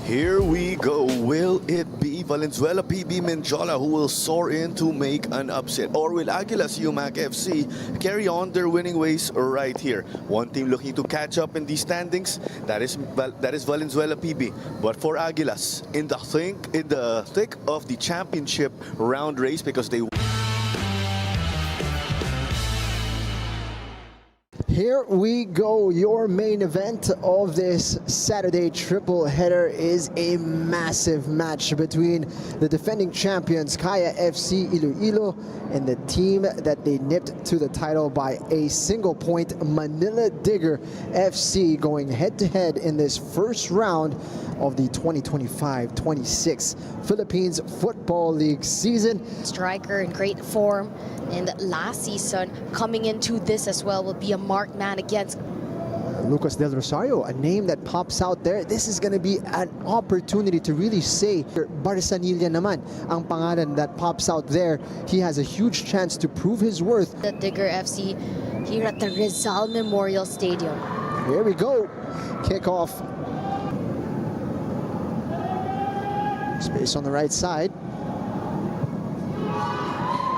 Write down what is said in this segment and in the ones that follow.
Here we go. Will it be Valenzuela PB Menjola who will soar in to make an upset? Or will Aguilas UMAC FC carry on their winning ways right here? One team looking to catch up in these standings, that is Valenzuela PB. But for Aguilas, in the thick of the championship round race, because they Here we go. Your main event of this Saturday triple header is a massive match between the defending champions Kaya FC Iloilo and the team that they nipped to the title by a single point, Manila Digger FC, going head to head in this first round of the 2025-26 Philippines Football League season. Striker in great form, and last season coming into this as well will be a marked man against Lucas Del Rosario, a name that pops out there. This is going to be an opportunity to really say Barsanilla naman ang pangalan that pops out there. He has a huge chance to prove his worth. the Digger FC here at the Rizal Memorial Stadium. Here we go. Kickoff. Space on the right side.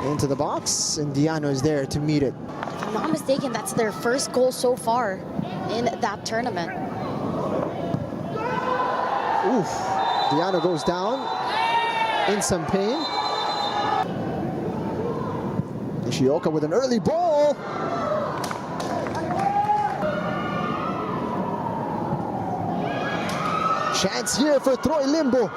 Into the box, and Diano is there to meet it. If I'm not mistaken, that's their first goal so far in that tournament. Oof. Diano goes down in some pain. Nishioka with an early ball. Chance here for Troy Limbo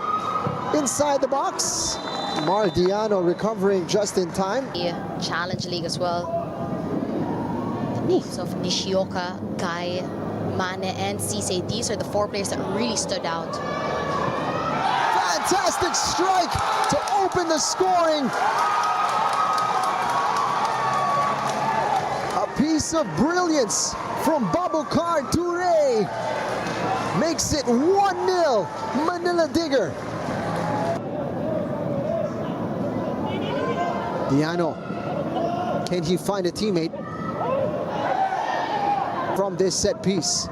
inside the box. Mardiano recovering just in time. The Challenge League as well. The names of Nishioka, Guy, Mane, and Cisse, these are the four players that really stood out. Fantastic strike to open the scoring. A piece of brilliance from Babukar Toure makes it 1-0 Manila Digger. Diano, can he find a teammate from this set piece?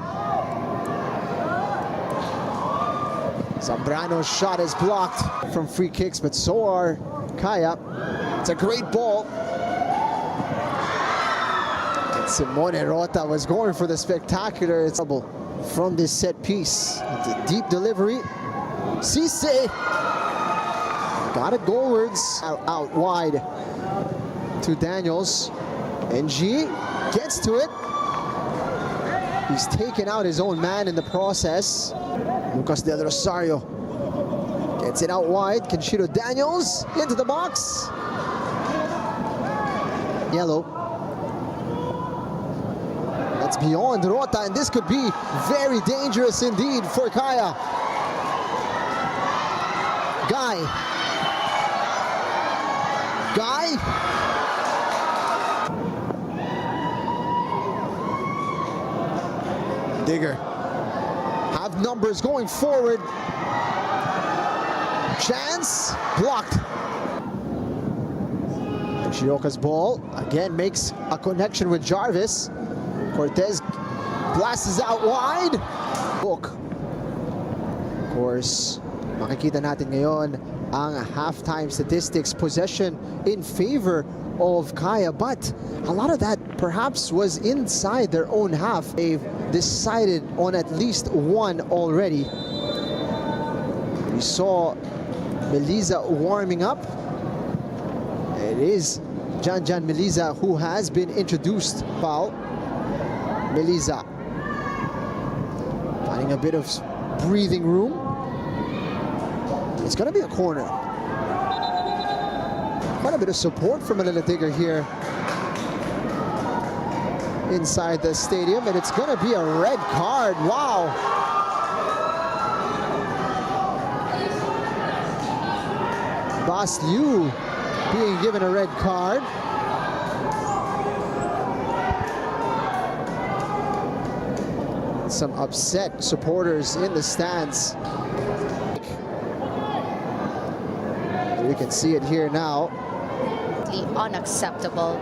Zambrano's shot is blocked from free kicks, but so are Kaya. It's a great ball. And Simone Rota was going for the spectacular. It's trouble from this set piece. The deep delivery. Cisse got it goalwards, out wide to Daniels. NG gets to it. He's taken out his own man in the process. Lucas Del Rosario gets it out wide. Kenshiro Daniels into the box. Yellow. That's beyond Rota, and this could be very dangerous indeed for Kaya. Guy. Digger have numbers going forward. Chance blocked. Shioka's ball again makes a connection with Jarvis. Cortez blasts out wide. Book. Of course, makikita natin ngayon ang halftime statistics, possession in favor of Kaya, but a lot of that perhaps was inside their own half. They've decided on at least one already. We saw Meliza warming up. It is Janjan Meliza who has been introduced. Foul. Meliza finding a bit of breathing room. It's going to be a corner. Quite a bit of support from Manila Digger here inside the stadium, and it's going to be a red card. Wow. Bas Liu being given a red card. Some upset supporters in the stands. We can see it here now. Unacceptable.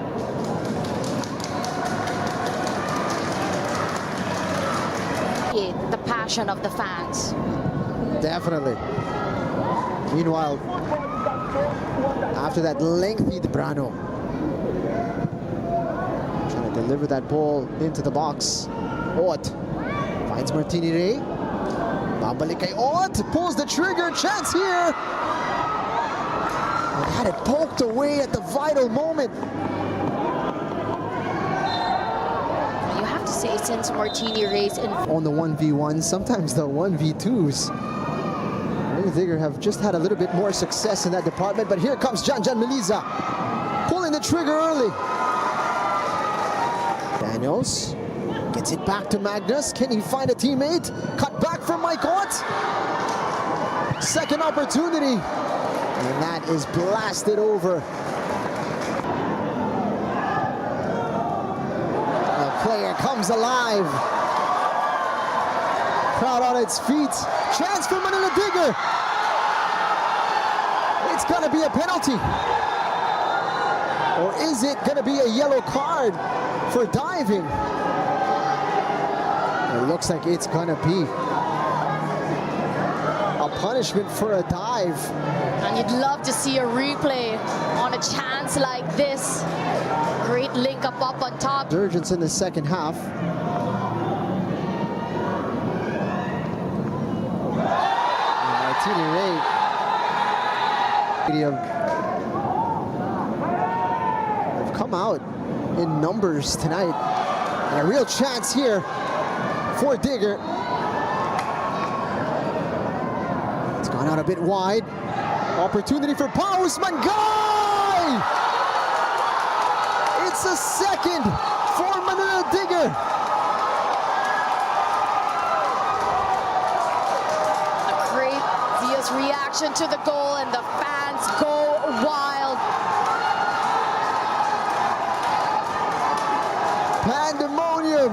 The passion of the fans. Definitely. Meanwhile, after that lengthy Brano trying to deliver that ball into the box. Ott finds Martini Ray. Babalik kay Ott, pulls the trigger, chance here. And had it poked away at the vital moment. You have to say, since Martini Ray's in On the 1v1s, sometimes the 1v2s. Digger have just had a little bit more success in that department, but here comes Jan Meliza, pulling the trigger early. Daniels gets it back to Magnus. Can he find a teammate? Cut back from Mike Ott. Second opportunity, and that is blasted over. The player comes alive. Crowd on its feet. Chance for Manila Digger. It's going to be a penalty. Or is it going to be a yellow card for diving? It looks like it's going to be a punishment for a dive. And you'd love to see a replay on a chance like this. Great link up on top. Urgence in the second half. Martini Ray have come out in numbers tonight. And a real chance here for Digger. It's gone out a bit wide. Opportunity for Paus Mangay! It's a second for Manila Digger. Reaction to the goal, and the fans go wild. Pandemonium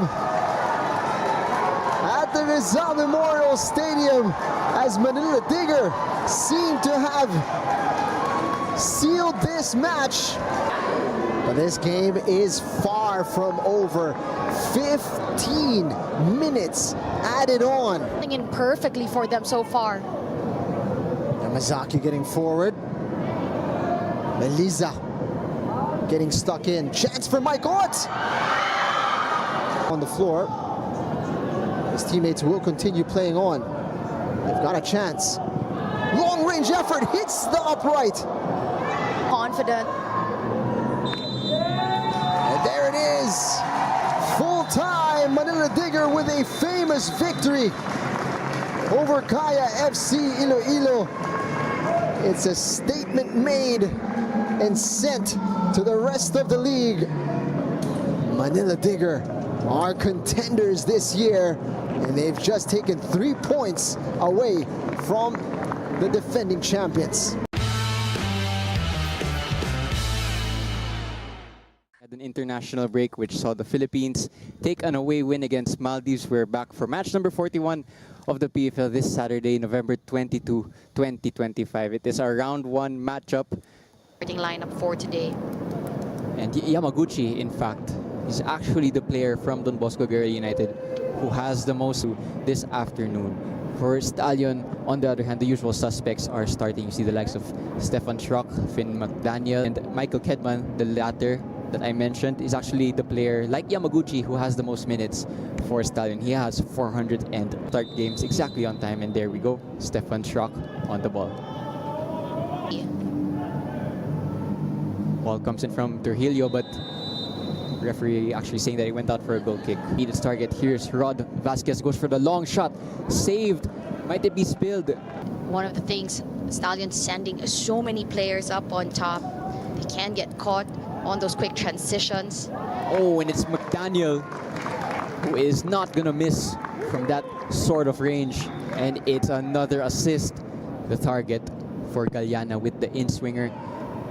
at the Rizal Memorial Stadium as Manila Digger seem to have sealed this match. But this game is far from over. 15 minutes added on. In perfectly for them so far. Yamazaki getting forward. Meliza getting stuck in. Chance for Mike Ott. On the floor. His teammates will continue playing on. They've got a chance. Long range effort hits the upright. Confident. And there it is. Full time. Manila Digger with a famous victory over Kaya FC Iloilo. It's a statement made and sent to the rest of the league. Manila Digger are contenders this year, and they've just taken 3 points away from the defending champions. Had an international break which saw the Philippines take an away win against Maldives. We're back for match number 41 of the PFL this Saturday, November 22, 2025. It is our round 1 matchup. Starting lineup for today. And Yamaguchi, in fact, is actually the player from Don Bosco Garelli United who has the most this afternoon. For Stallion, on the other hand, the usual suspects are starting. You see the likes of Stefan Schrock, Finn McDaniel, and Michael Kedman. The latter that I mentioned is actually the player like Yamaguchi who has the most minutes for Stallion. He has 400 and start games exactly on time. And there we go, Stefan Schrock on the ball. Ball comes in from Trujillo, but referee actually saying that he went out for a goal kick. Needed target. Here's Rod Vasquez, goes for the long shot. Saved. Might it be spilled? One of the things, Stallion sending so many players up on top. They can get caught on those quick transitions. Oh, and it's McDaniel who is not gonna miss from that sort of range. And it's another assist. The target for Galiana with the in-swinger.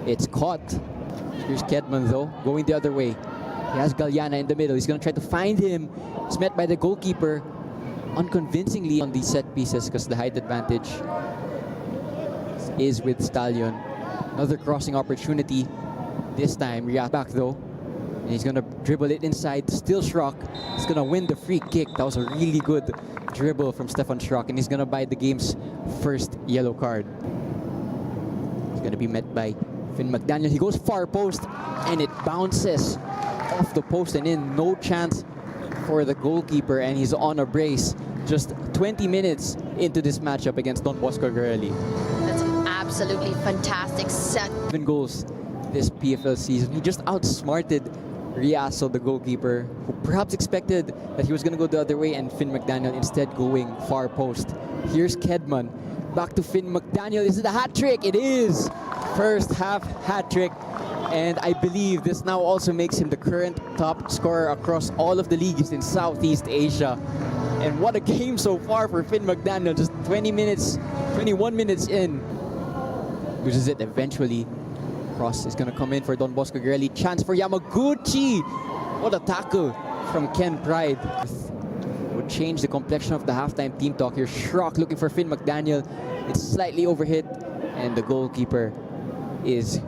It's caught. Here's Kedman though, going the other way. He has Galiana in the middle. He's gonna try to find him. It's met by the goalkeeper unconvincingly on these set pieces because the height advantage is with Stallion. Another crossing opportunity. This time, react back though. And he's gonna dribble it inside. Still Schrock. He's gonna win the free kick. That was a really good dribble from Stefan Schrock, and he's gonna buy the game's first yellow card. He's gonna be met by Finn McDaniel. He goes far post, and it bounces off the post and in. No chance for the goalkeeper, and he's on a brace. Just 20 minutes into this matchup against Don Bosco Garelli. That's an absolutely fantastic set. 7 goals this PFL season. He just outsmarted Riaso, the goalkeeper, who perhaps expected that he was going to go the other way, and Finn McDaniel instead going far post. Here's Kedman. Back to Finn McDaniel. Is it a hat trick? It is! First half hat trick. And I believe this now also makes him the current top scorer across all of the leagues in Southeast Asia. And what a game so far for Finn McDaniel. Just 21 minutes in. Uses it eventually. Cross is going to come in for Don Bosco Garelli. Chance for Yamaguchi. What a tackle from Ken Pride. Would change the complexion of the halftime team talk here. Schrock looking for Finn McDaniel. It's slightly overhit, and the goalkeeper is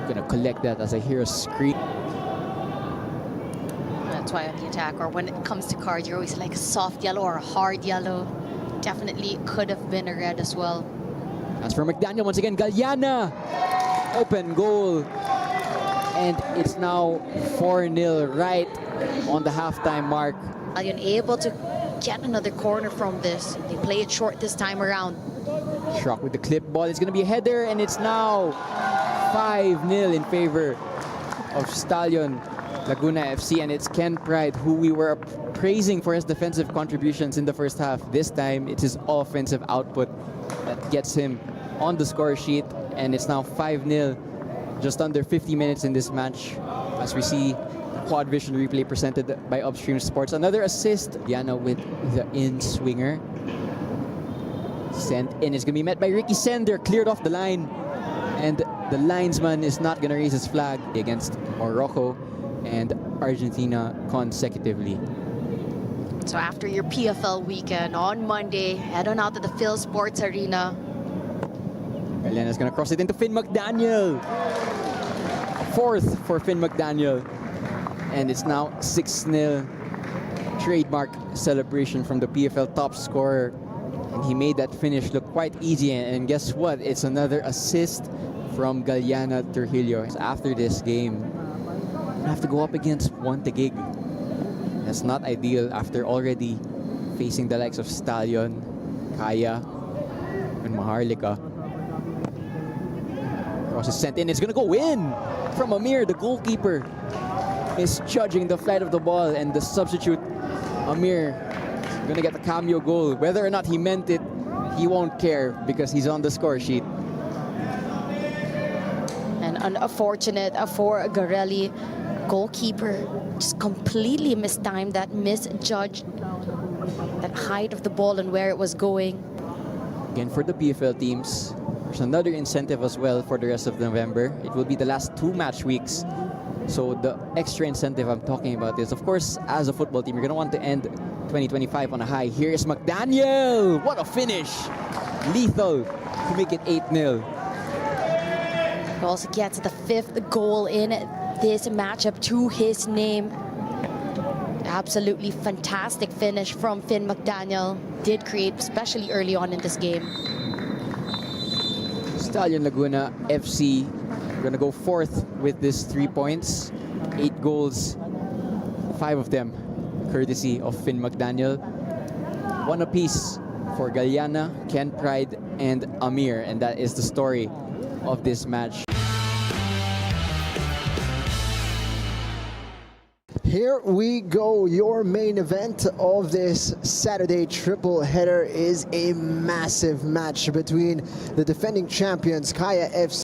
going to collect that as I hear a scream. That's why on the attack, or when it comes to cards, you're always like a soft yellow or a hard yellow. Definitely could have been a red as well. As for McDaniel, once again, Galiana. Open goal. And it's now 4-0 right on the halftime mark. Stallion able to get another corner from this. They play it short this time around. Schrock with the clip ball. It's going to be a header, and it's now 5-0 in favor of Stallion Laguna FC, and it's Ken Pride, who we were praising for his defensive contributions in the first half. This time, it's his offensive output that gets him on the score sheet, and it's now 5-0, just under 50 minutes in this match, as we see quad vision replay presented by Upstream Sports. Another assist, Diana with the in-swinger. Sent in, is going to be met by Ricky Sender, cleared off the line, and the linesman is not going to raise his flag against Morocco and Argentina consecutively. So after your PFL weekend on Monday, head on out to the Phil Sports Arena. Elena's going to cross it into Finn McDaniel. Fourth for Finn McDaniel. And it's now 6-0. Trademark celebration from the PFL top scorer. And he made that finish look quite easy. And guess what? It's another assist from Galiana Trujillo. After this game, I have to go up against Wantegig. That's not ideal after already facing the likes of Stallion, Kaya, and Maharlika. Cross is sent in. It's going to go in from Amir, the goalkeeper. Misjudging the flight of the ball, and the substitute, Amir, is going to get a cameo goal. Whether or not he meant it, he won't care because he's on the score sheet. And unfortunate for Garelli, goalkeeper just completely mistimed that, misjudged that height of the ball and where it was going. Again, for the PFL teams, there's another incentive as well for the rest of November. It will be the last 2 match weeks. So the extra incentive I'm talking about is, of course, as a football team, you're going to want to end 2025 on a high. Here is McDaniel. What a finish. Lethal to make it 8-0. He also gets the 5th goal in this matchup to his name. Absolutely fantastic finish from Finn McDaniel. Did create, especially early on in this game. Stallion Laguna FC going to go 4th with this 3 points. 8 goals, 5 of them courtesy of Finn McDaniel. 1 apiece for Galiana, Ken Pride, and Amir. And that is the story of this match. Here we go. Your main event of this Saturday triple header is a massive match between the defending champions Kaya FC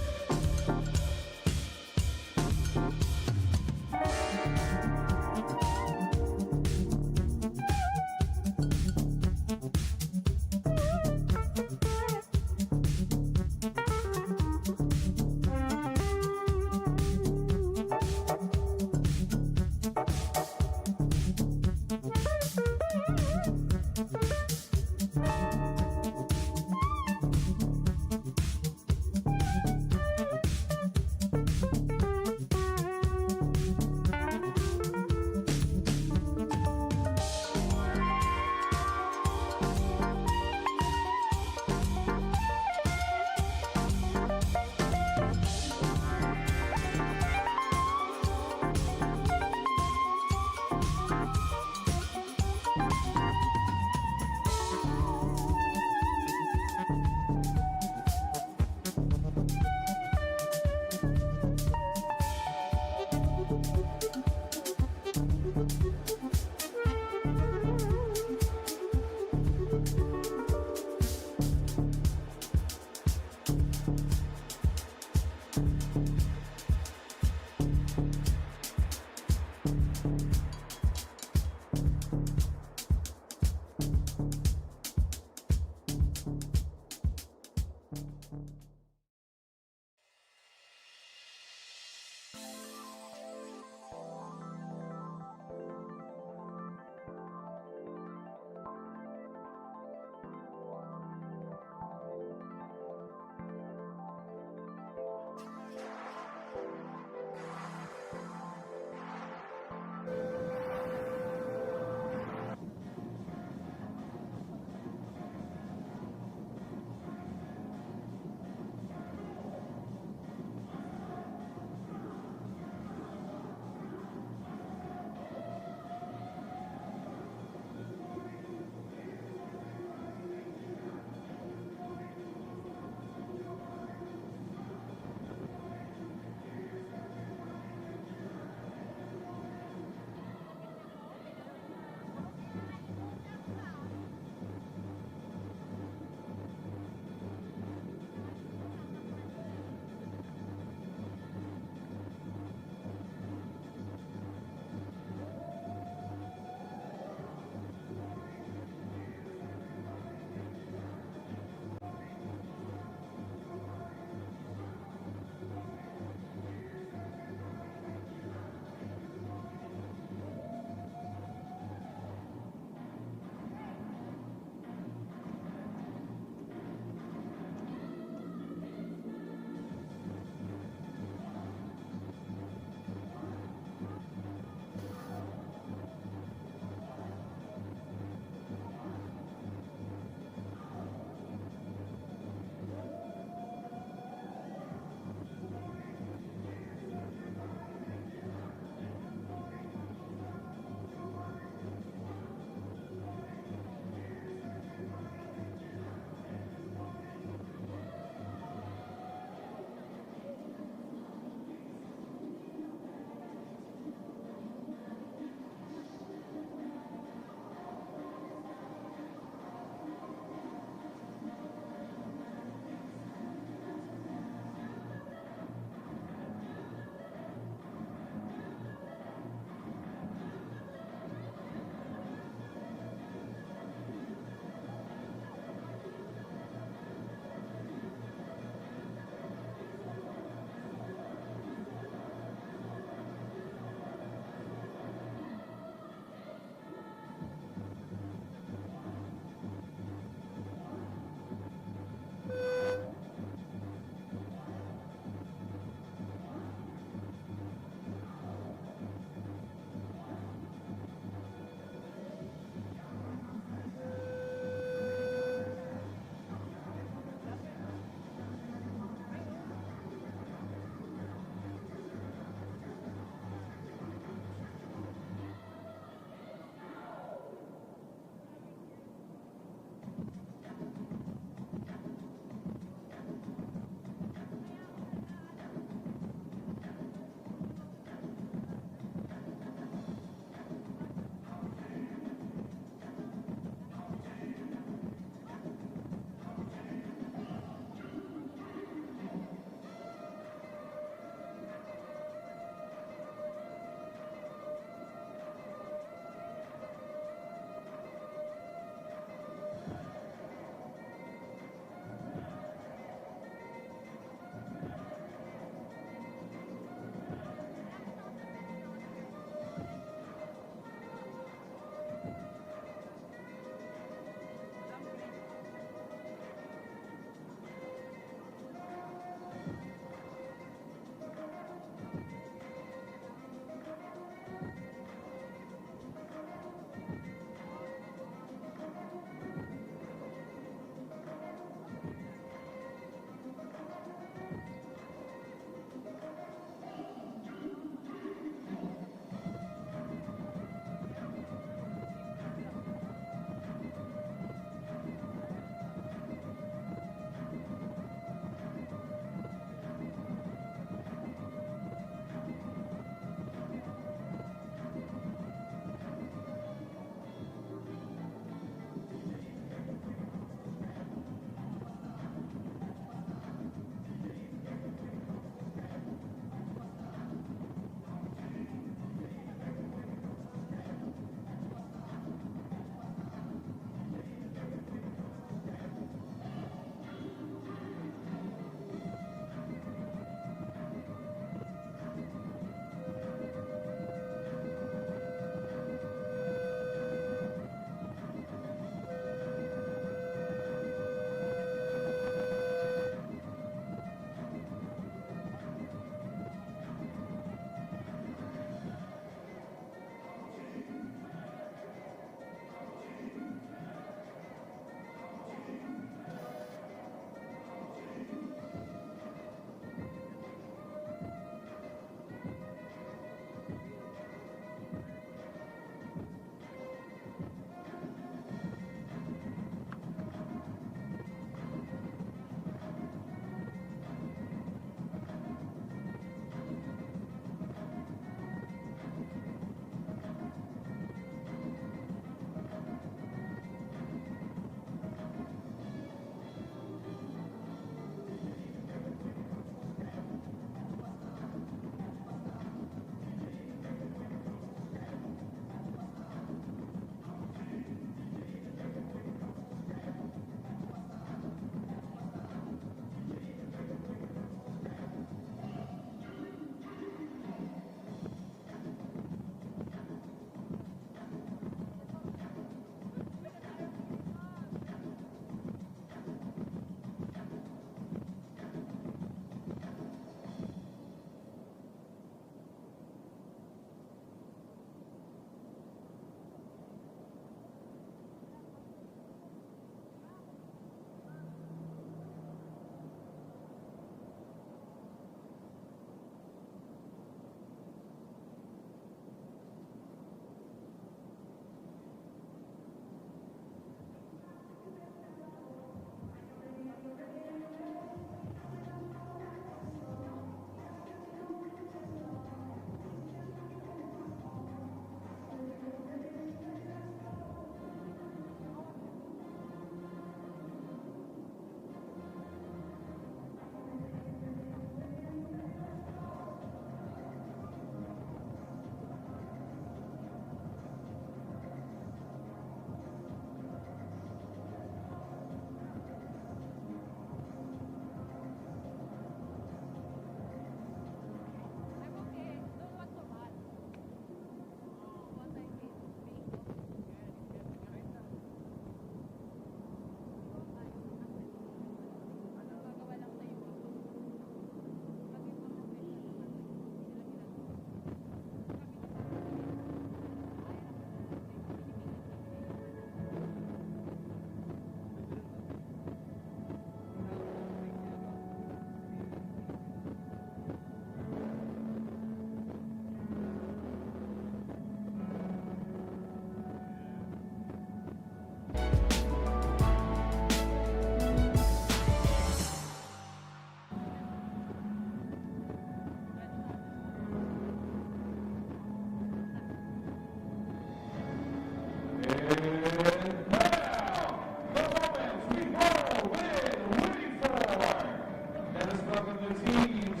teams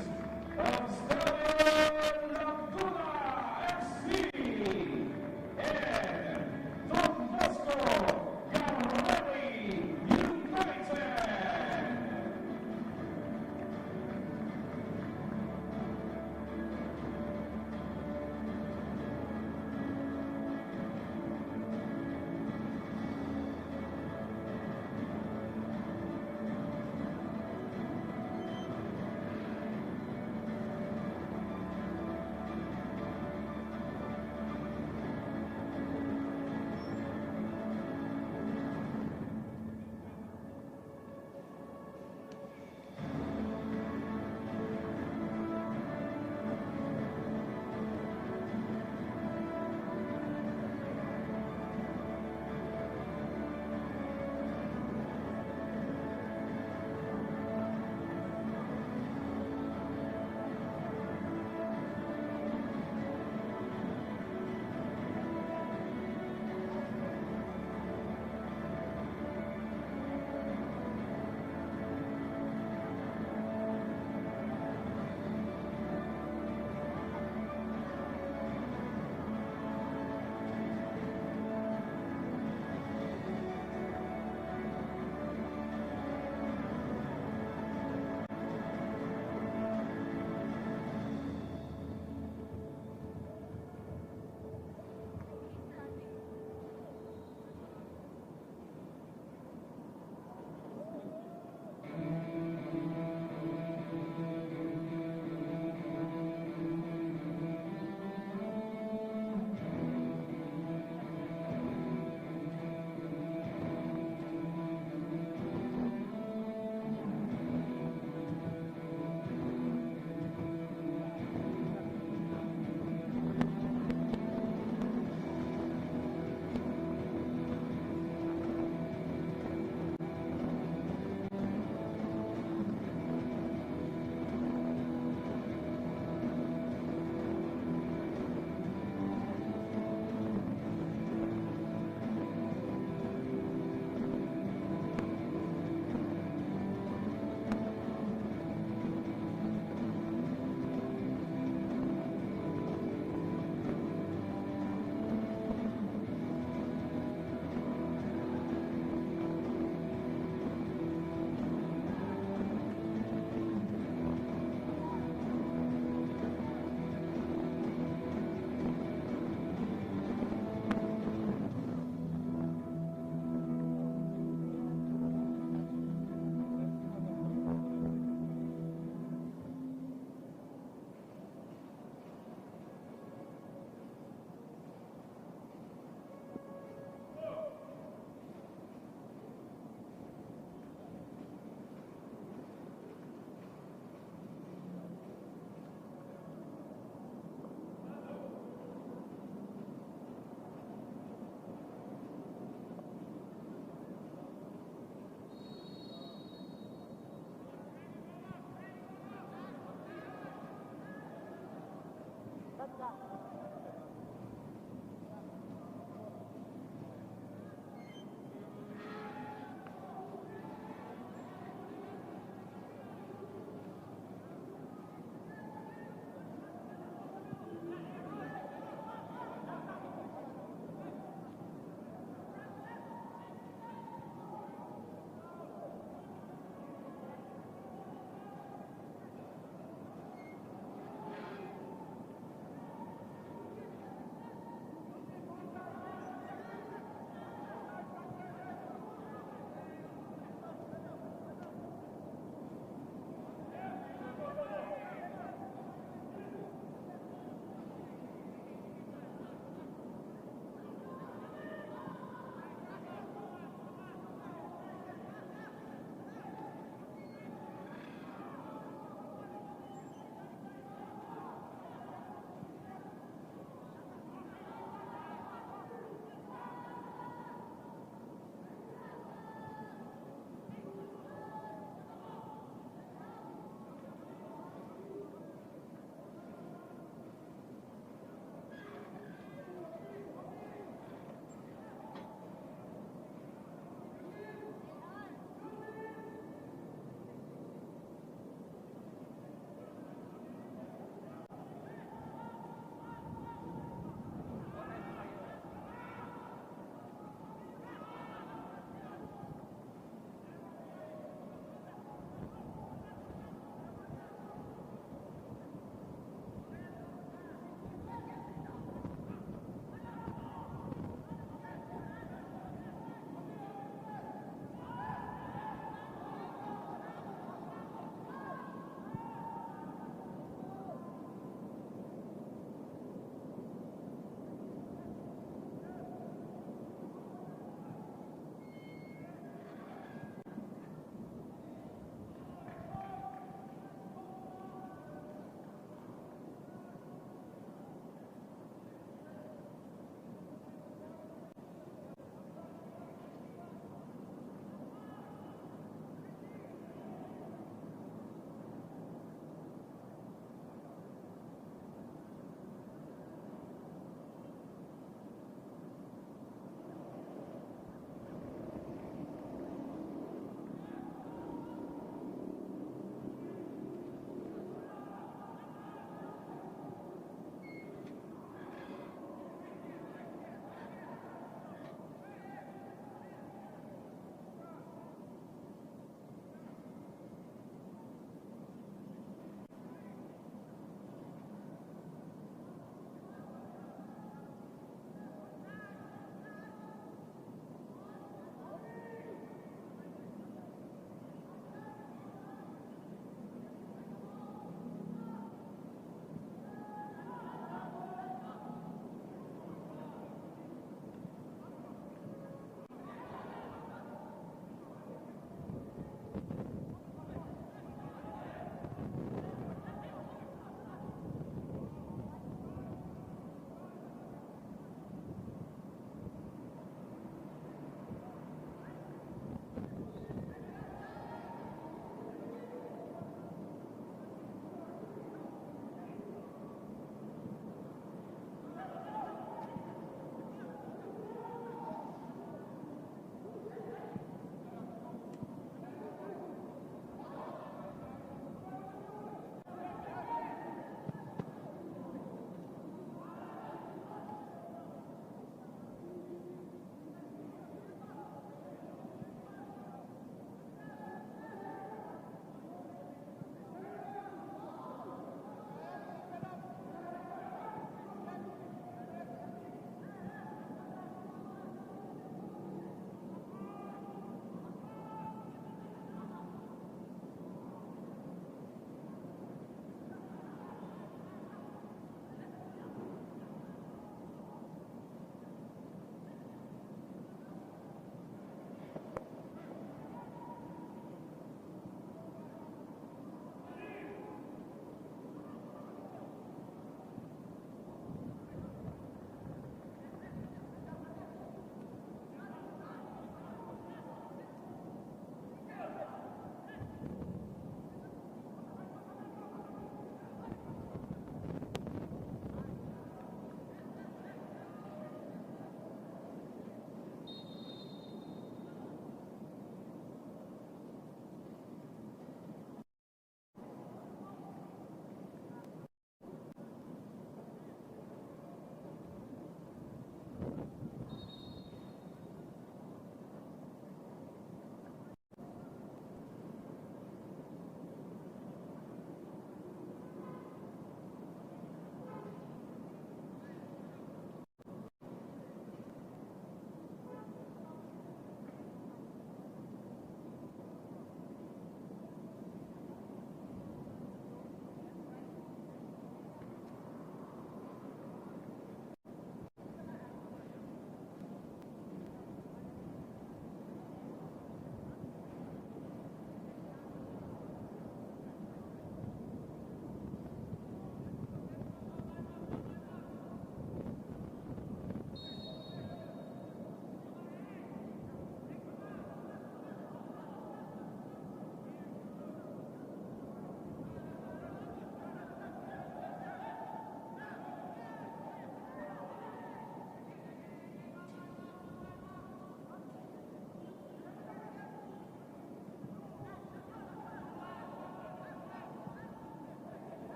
of Stallion Laguna FC and Bosco Garelli United.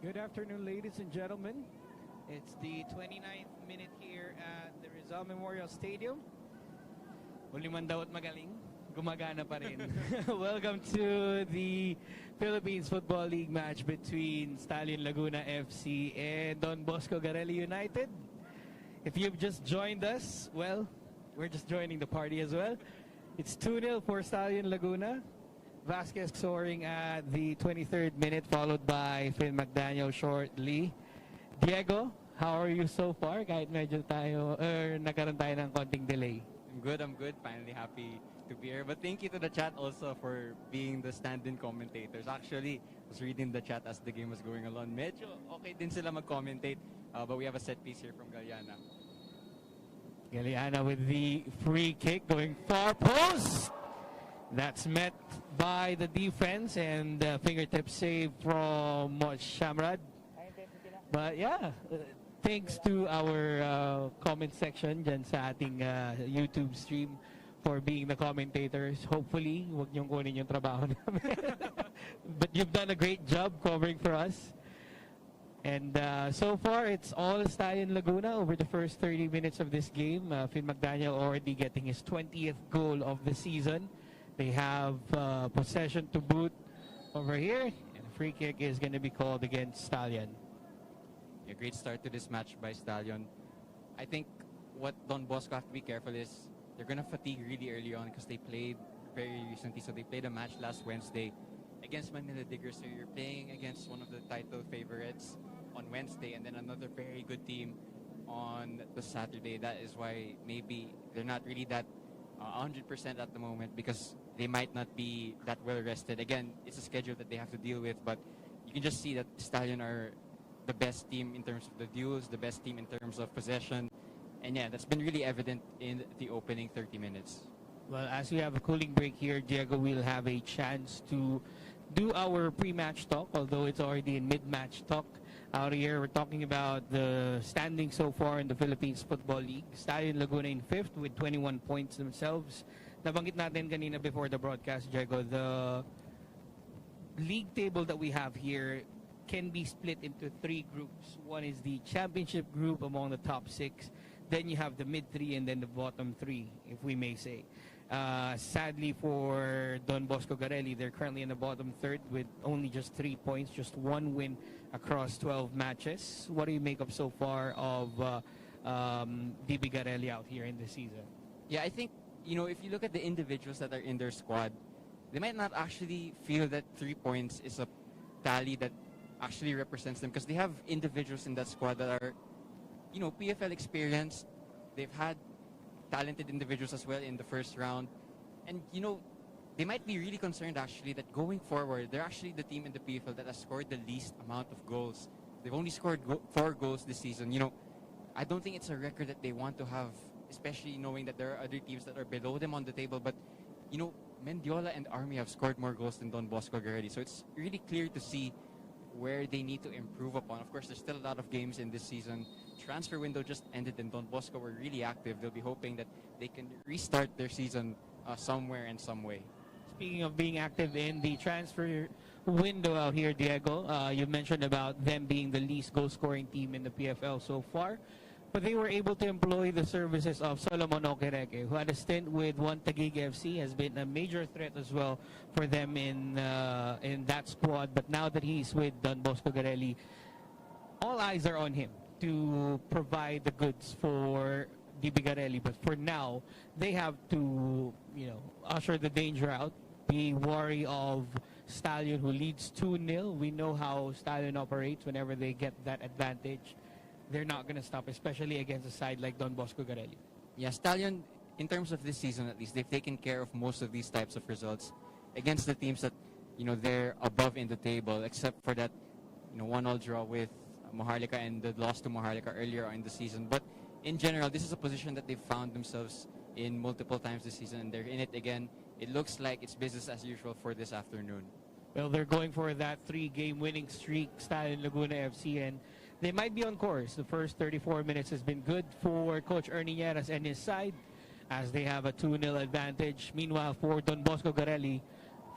Good afternoon, ladies and gentlemen. It's the 29th minute here at the Rizal Memorial Stadium. Uliman daw at magaling, gumagana pa rin. Welcome to the Philippines Football League match between Stallion Laguna FC and Don Bosco Garelli United. If you've just joined us, well, we're just joining the party as well. It's 2-0 for Stallion Laguna. Vasquez scoring at the 23rd minute, followed by Finn McDaniel shortly. Diego, how are you so far? Kahit medyo nagkaroon tayo ng konting delay. I'm good. Finally happy to be here. But thank you to the chat also for being the stand-in commentators. Actually, I was reading the chat as the game was going along. Medyo okay din sila mag-commentate. But we have a set piece here from Galiana. Galiana with the free kick going far post. That's met by the defense and fingertip save from Shamrad. But yeah, thanks to our comment section dyan sa ating YouTube stream for being the commentators. Hopefully, huwag niyong kunin yung trabaho namin. But you've done a great job covering for us. And so far, it's all Stallion Laguna over the first 30 minutes of this game. Finn McDaniel already getting his 20th goal of the season. They have possession to boot over here. And a free kick is going to be called against Stallion. A great start to this match by Stallion. I think what Don Bosco have to be careful is they're going to fatigue really early on because they played very recently. So they played a match last Wednesday against Manila Diggers. So you're playing against one of the title favorites on Wednesday and then another very good team on the Saturday. That is why maybe they're not really that 100% at the moment because they might not be that well rested. Again, it's a schedule that they have to deal with, but you can just see that Stallion are the best team in terms of the duels, the best team in terms of possession. And yeah, that's been really evident in the opening 30 minutes. Well, as we have a cooling break here, Diego will have a chance to do our pre-match talk, although it's already in mid-match talk. Out here, we're talking about the standings so far in the Philippines Football League. Stallion Laguna in 5th with 21 points themselves. Nabanggit natin kanina before the broadcast, Diego, the league table that we have here can be split into 3 groups. One is the championship group among the top 6. Then you have the mid 3 and then the bottom 3, if we may say. Sadly for Don Bosco Garelli, they're currently in the bottom 3rd with only just 3 points, just 1 win across 12 matches. What do you make of so far of DB Garelli out here in the season? Yeah, I think, if you look at the individuals that are in their squad, they might not actually feel that 3 points is a tally that actually represents them because they have individuals in that squad that are, PFL experienced. They've had talented individuals as well in the first round. And, they might be really concerned actually that going forward, they're actually the team in the PFL that has scored the least amount of goals. They've only scored 4 goals this season. I don't think it's a record that they want to have, especially knowing that there are other teams that are below them on the table. But, Mendiola and Army have scored more goals than Don Bosco Garelli. So it's really clear to see where they need to improve upon. Of course, there's still a lot of games in this season. Transfer window just ended and Don Bosco were really active. They'll be hoping that they can restart their season somewhere and some way. Speaking of being active in the transfer window out here, Diego, you mentioned about them being the least goal-scoring team in the PFL so far. But they were able to employ the services of Solomon Okereke, who had a stint with One Taguig FC, has been a major threat as well for them in that squad. But now that he's with Don Bosco Garelli, all eyes are on him to provide the goods for DB Garelli. But for now, they have to, usher the danger out, be wary of Stallion, who leads 2-0. We know how Stallion operates whenever they get that advantage. They're not going to stop, especially against a side like Don Bosco Garelli. Yeah, Stallion, in terms of this season at least, they've taken care of most of these types of results against the teams that, they're above in the table, except for that, 1-1 draw with Maharlika and the loss to Maharlika earlier in the season. But in general, this is a position that they've found themselves in multiple times this season, and they're in it again. It looks like it's business as usual for this afternoon. Well, they're going for that 3-game winning streak, Stallion Laguna FC, and they might be on course. The first 34 minutes has been good for Coach Ernie Nieras and his side as they have a 2-0 advantage. Meanwhile, for Don Bosco Garelli,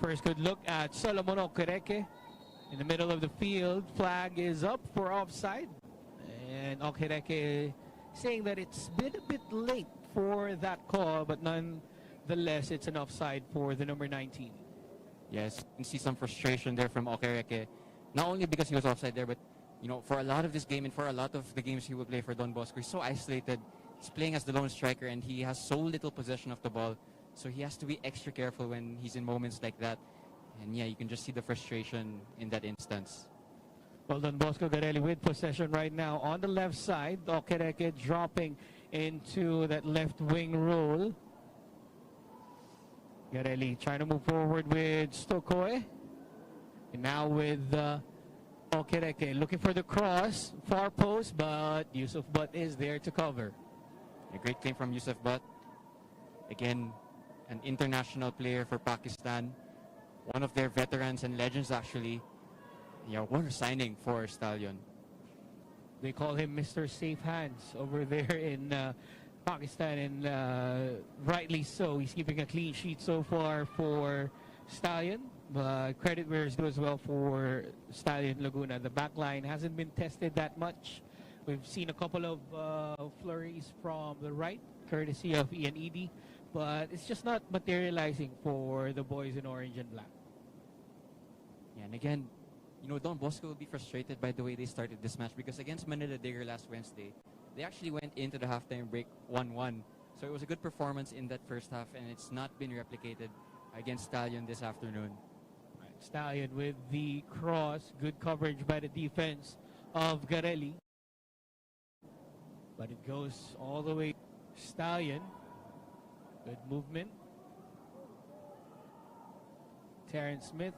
first good look at Solomon Okereke. in the middle of the field. Flag is up for offside. And Okereke saying that it's been a bit late for that call, but nonetheless, it's an offside for the number 19. Yes, you can see some frustration there from Okereke. Not only because he was offside there, but for a lot of this game and for a lot of the games he will play for Don Bosco, he's so isolated. He's playing as the lone striker and he has so little possession of the ball. So he has to be extra careful when he's in moments like that. And yeah, you can just see the frustration in that instance. Well done, Bosco Garelli with possession right now on the left side. Okereke dropping into that left wing role. Garelli trying to move forward with Stokoe. And now with Okereke looking for the cross, far post, but Yusuf Butt is there to cover. A great claim from Yusuf Butt. Again, an international player for Pakistan. One of their veterans and legends actually. Yeah, what a signing for Stallion. They call him Mr. Safe Hands over there in Pakistan, and rightly so. He's keeping a clean sheet so far for Stallion, but credit where it's due as well for Stallion Laguna. The back line hasn't been tested that much. We've seen a couple of flurries from the right, courtesy of Ian Edie, but it's just not materializing for the boys in orange and black. Yeah, and again, Don Bosco will be frustrated by the way they started this match because against Manila Digger last Wednesday, they actually went into the halftime break 1-1. So it was a good performance in that first half, and it's not been replicated against Stallion this afternoon. Right, Stallion with the cross, good coverage by the defense of Garelli. But it goes all the way. Stallion, good movement. Terrence Smith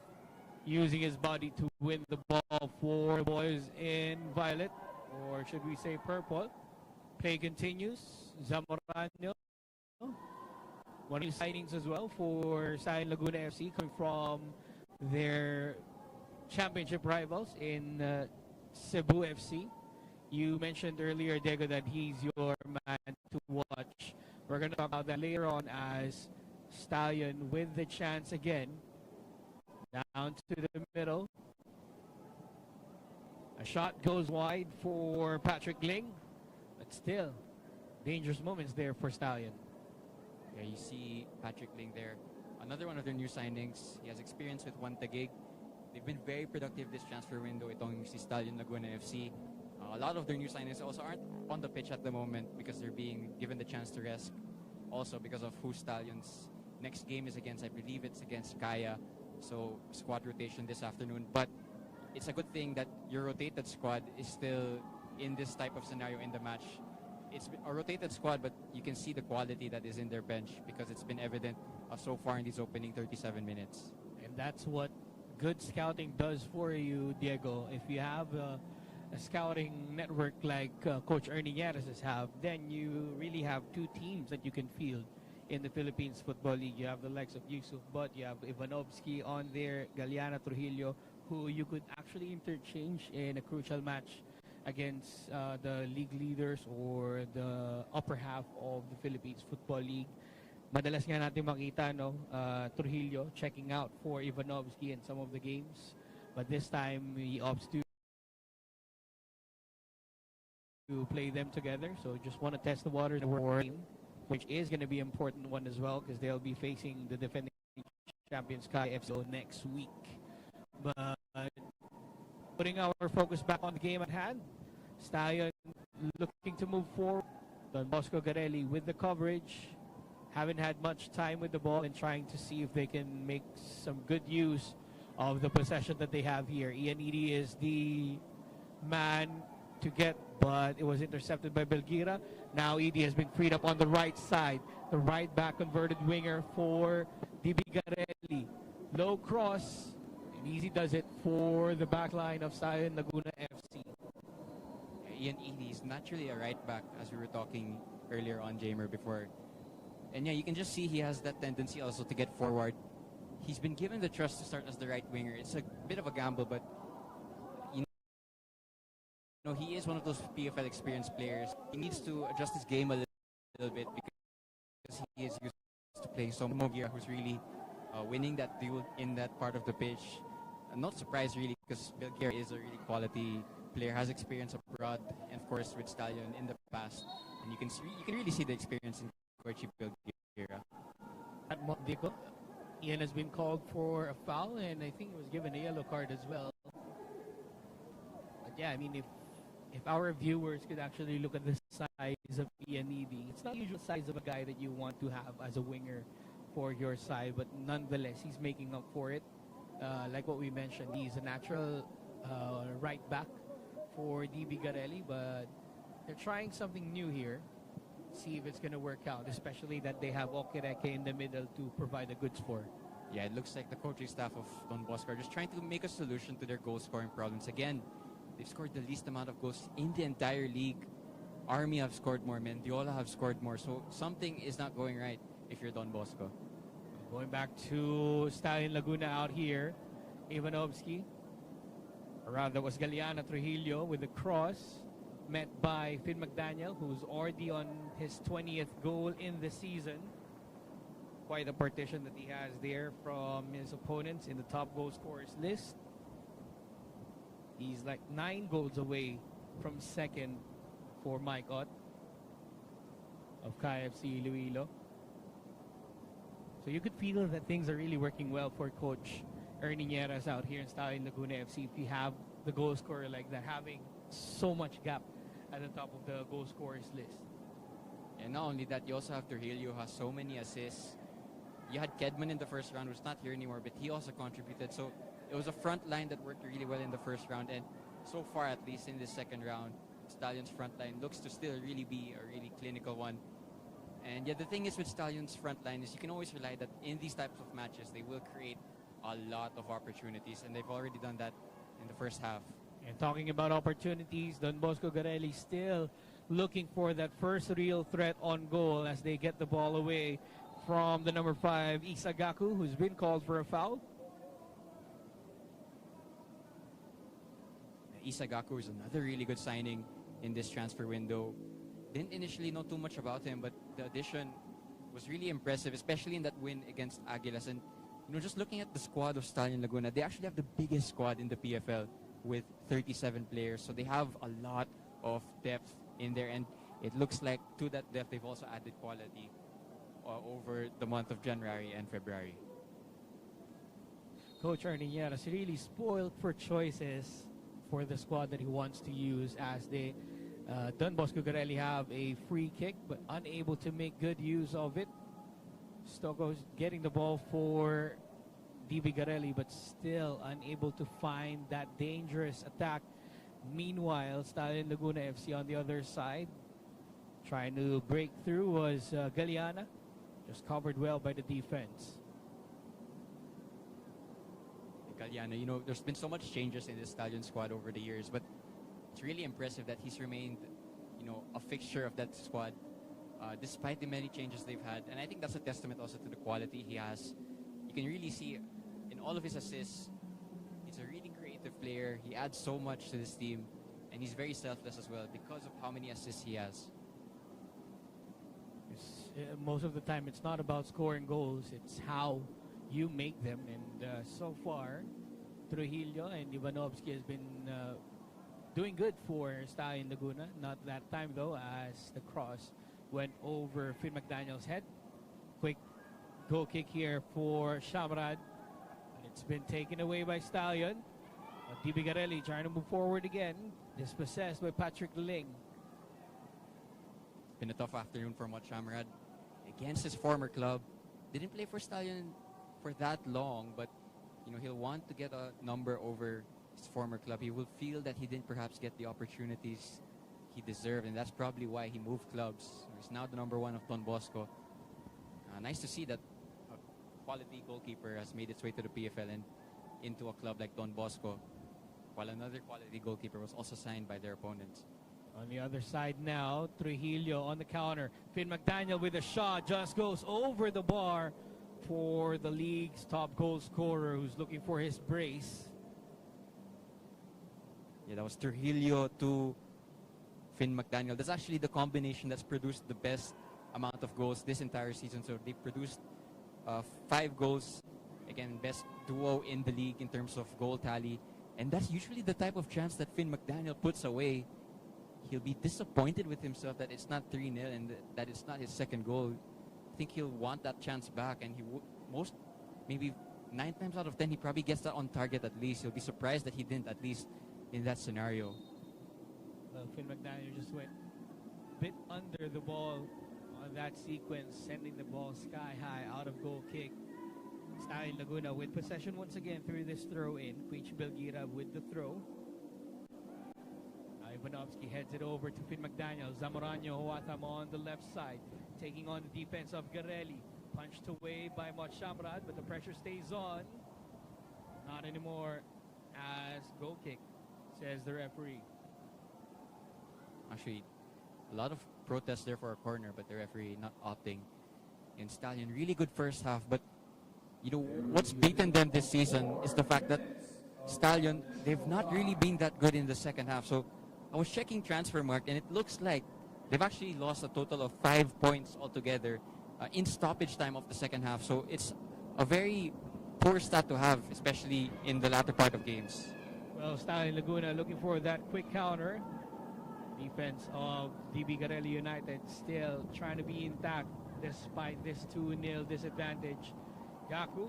using his body to win the ball for the boys in violet, or should we say purple. Play continues. Zamorano, one of the signings as well for Stallion Laguna FC, coming from their championship rivals in Cebu FC. You mentioned earlier, Diego, that he's your man to watch. We're going to talk about that later on as Stallion with the chance again. Down to the middle. A shot goes wide for Patrick Ling, but still dangerous moments there for Stallion. Yeah, you see Patrick Ling there. Another one of their new signings. He has experience with One Taguig. They've been very productive this transfer window. Itong si Stallion Laguna FC. A lot of their new signings also aren't on the pitch at the moment because they're being given the chance to rest. Also because of who Stallion's next game is against. I believe it's against Kaya. So squad rotation this afternoon. But it's a good thing that your rotated squad is still in this type of scenario in the match. It's a rotated squad, but you can see the quality that is in their bench because it's been evident so far in these opening 37 minutes. And that's what good scouting does for you, Diego. If you have a scouting network like Coach Ernie Yares have, then you really have two teams that you can field in the Philippines Football League. You have the likes of Yusuf Butt, you have Ivanovsky on there, Galeana Trujillo, who you could actually interchange in a crucial match against the league leaders or the upper half of the Philippines Football League. Madalas nga natin makita Trujillo checking out for Ivanovsky in some of the games, but this time he opts to play them together. So just want to test the waters for him, which is going to be an important one as well because they'll be facing the defending champions KFC next week. But putting our focus back on the game at hand, Stallion looking to move forward. Don Bosco Garelli with the coverage, haven't had much time with the ball and trying to see if they can make some good use of the possession that they have here. Ian Edie is the man to get, but it was intercepted by Belgira. Now Edie has been freed up on the right side. The right back converted winger for DB Garelli. Low cross, and Easy does it for the back line of Stallion Laguna FC. Ian Edie is naturally a right back, as we were talking earlier on, Jamer, before. And yeah, you can just see he has that tendency also to get forward. He's been given the trust to start as the right winger. It's a bit of a gamble, but he is one of those PFL experienced players. He needs to adjust his game a little bit because he is used to playing so Mogira, who's really winning that duel in that part of the pitch. I'm not surprised really because Belgier is a really quality player, has experience abroad, and of course with Stallion in the past. And you can really see the experience in Coach Belgier. At Mondico, Ian has been called for a foul, and I think he was given a yellow card as well. But yeah, I mean, if our viewers could actually look at the size of Ian Needy, it's not the usual size of a guy that you want to have as a winger for your side, but nonetheless, he's making up for it. Like what we mentioned, he's a natural right back for DB Garelli, but they're trying something new here. See if it's going to work out, especially that they have Okereke in the middle to provide the goods for. Yeah, it looks like the coaching staff of Don Bosco are just trying to make a solution to their goal-scoring problems. Again, they've scored the least amount of goals in the entire league. Army have scored more, Mendiola have scored more, so something is not going right if you're Don Bosco. Going back to Stallion Laguna out here, Ivanovsky. Around that was Galeana Trujillo with the cross, met by Finn McDaniel, who's already on his 20th goal in the season. Quite a partition that he has there from his opponents in the top goal scorers list. He's like 9 goals away from second for Mike Ott of KFC Iloilo. So you could feel that things are really working well for Coach Ernie Nieras out here in Stallion Laguna FC. If you have the goal scorer like that, having so much gap at the top of the goal scorers list. And not only that, you also have Trujillo, who has so many assists. You had Kedman in the first round, who's not here anymore, but he also contributed. So it was a front line that worked really well in the first round. And so far, at least in this second round, Stallion's front line looks to still really be a really clinical one. And yeah, the thing is with Stallion's front line is you can always rely that in these types of matches, they will create a lot of opportunities. And they've already done that in the first half. And talking about opportunities, Don Bosco Garelli still looking for that first real threat on goal as they get the ball away from the number 5, Isagaku, who's been called for a foul. Isagaku is another really good signing in this transfer window. Didn't initially know too much about him, but the addition was really impressive, especially in that win against Aguilas. And you know, just looking at the squad of Stallion Laguna, they actually have the biggest squad in the PFL with 37 players. So they have a lot of depth in there, and it looks like to that depth they've also added quality over the month of January and February. Coach Ernie Nieras really spoiled for choices for the squad that he wants to use, as they Don Bosco Garelli have a free kick but unable to make good use of it. Stoko's getting the ball for DB Garelli but still unable to find that dangerous attack. Meanwhile, Stallion Laguna FC on the other side trying to break through was Galeana, just covered well by the defense. Galeana, you know, there's been so much changes in the Stallion squad over the years, but it's really impressive that he's remained, you know, a fixture of that squad despite the many changes they've had. And I think that's a testament also to the quality he has. You can really see in all of his assists, he's a really creative player. He adds so much to this team, and he's very selfless as well because of how many assists he has. Most of the time, it's not about scoring goals, it's how you make them. And so far, Trujillo and Ivanovsky has been doing good for Stallion Laguna. Not that time though, as the cross went over Finn McDaniel's head. Quick goal kick here for Shamrad. It's been taken away by Stallion. DB Garelli trying to move forward again. Dispossessed by Patrick Ling. Been a tough afternoon for Mot Shamrad against his former club. Didn't play for Stallion for that long, but you know, he'll want to get a number over his former club. He will feel that he didn't perhaps get the opportunities he deserved, and that's probably why he moved clubs. He's now the number 1 of Don Bosco. Nice to see that a quality goalkeeper has made its way to the PFL and into a club like Don Bosco, while another quality goalkeeper was also signed by their opponents. On the other side now, Trujillo on the counter. Finn McDaniel with a shot, just goes over the bar for the league's top goal scorer, who's looking for his brace. Yeah, that was Trujillo to Finn McDaniel. That's actually the combination that's produced the best amount of goals this entire season. So they produced 5 goals Again, best duo in the league in terms of goal tally. And that's usually the type of chance that Finn McDaniel puts away. He'll be disappointed with himself that it's not 3-0 and that it's not his second goal. I think he'll want that chance back, and maybe 9 times out of 10, he probably gets that on target at least. He'll be surprised that he didn't, at least in that scenario. Well, Finn McDaniel just went a bit under the ball on that sequence, sending the ball sky high out of goal kick. Stallion Laguna with possession once again through this throw in. Quich Belgira with the throw. Ivanovsky heads it over to Finn McDaniel. Zamorano Huatam on the left side, taking on the defense of Garelli. Punched away by Mochamrad, but the pressure stays on. Not anymore as goal kick, says the referee. Actually, a lot of protests there for a corner, but the referee not opting. In Stallion, really good first half, but you know what's beaten them this season is the fact that Stallion, they've not really been that good in the second half. So I was checking transfer market, and it looks like they've actually lost a total of 5 points altogether in stoppage time of the second half. So it's a very poor stat to have, especially in the latter part of games. Well, Stallion Laguna looking for that quick counter. Defense of DB Garelli United still trying to be intact despite this 2-0 disadvantage. Gaku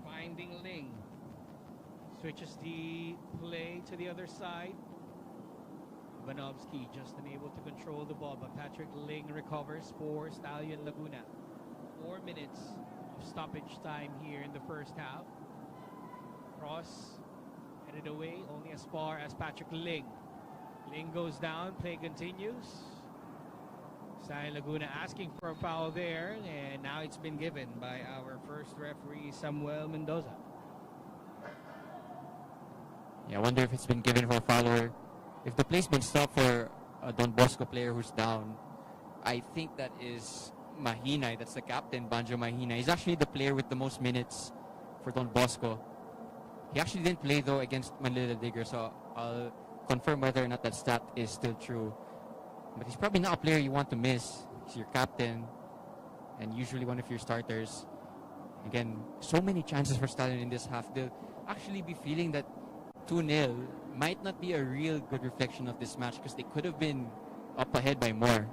finding Ling. Switches the play to the other side. Ivanovsky just unable to control the ball, but Patrick Ling recovers for Stallion Laguna. 4 minutes of stoppage time here in the first half. Cross headed away only as far as Patrick Ling. Ling goes down, play continues. Stallion Laguna asking for a foul there, and now it's been given by our first referee, Samuel Mendoza. Yeah, I wonder if it's been given for a foul or if the play's been stopped for a Don Bosco player who's down. I think that is Mahinay. That's the captain, Banjo Mahinay. He's actually the player with the most minutes for Don Bosco. He actually didn't play, though, against Manila Digger, so I'll confirm whether or not that stat is still true. But he's probably not a player you want to miss. He's your captain and usually one of your starters. Again, so many chances for Stallion in this half. They'll actually be feeling that 2-0 might not be a real good reflection of this match because they could have been up ahead by more.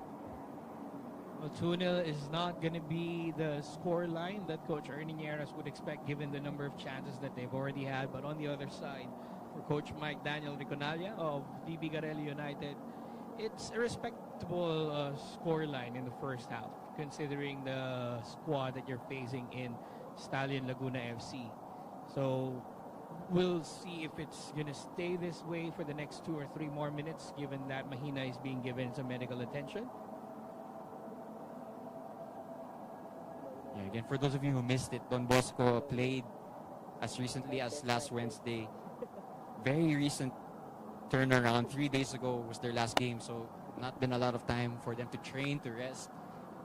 Well, 2-0 is not going to be the score line that Coach Ernie Nieras would expect given the number of chances that they've already had. But on the other side, for Coach Mike Daniel Riconalla of DB Garelli United, it's a respectable score line in the first half, considering the squad that you're facing in Stallion Laguna FC. So we'll see if it's going to stay this way for the next 2 or 3 more minutes, given that Mahina is being given some medical attention. Yeah, again, for those of you who missed it, Don Bosco played as recently as last Wednesday. Very recent turnaround. 3 days ago was their last game, so not been a lot of time for them to train, to rest.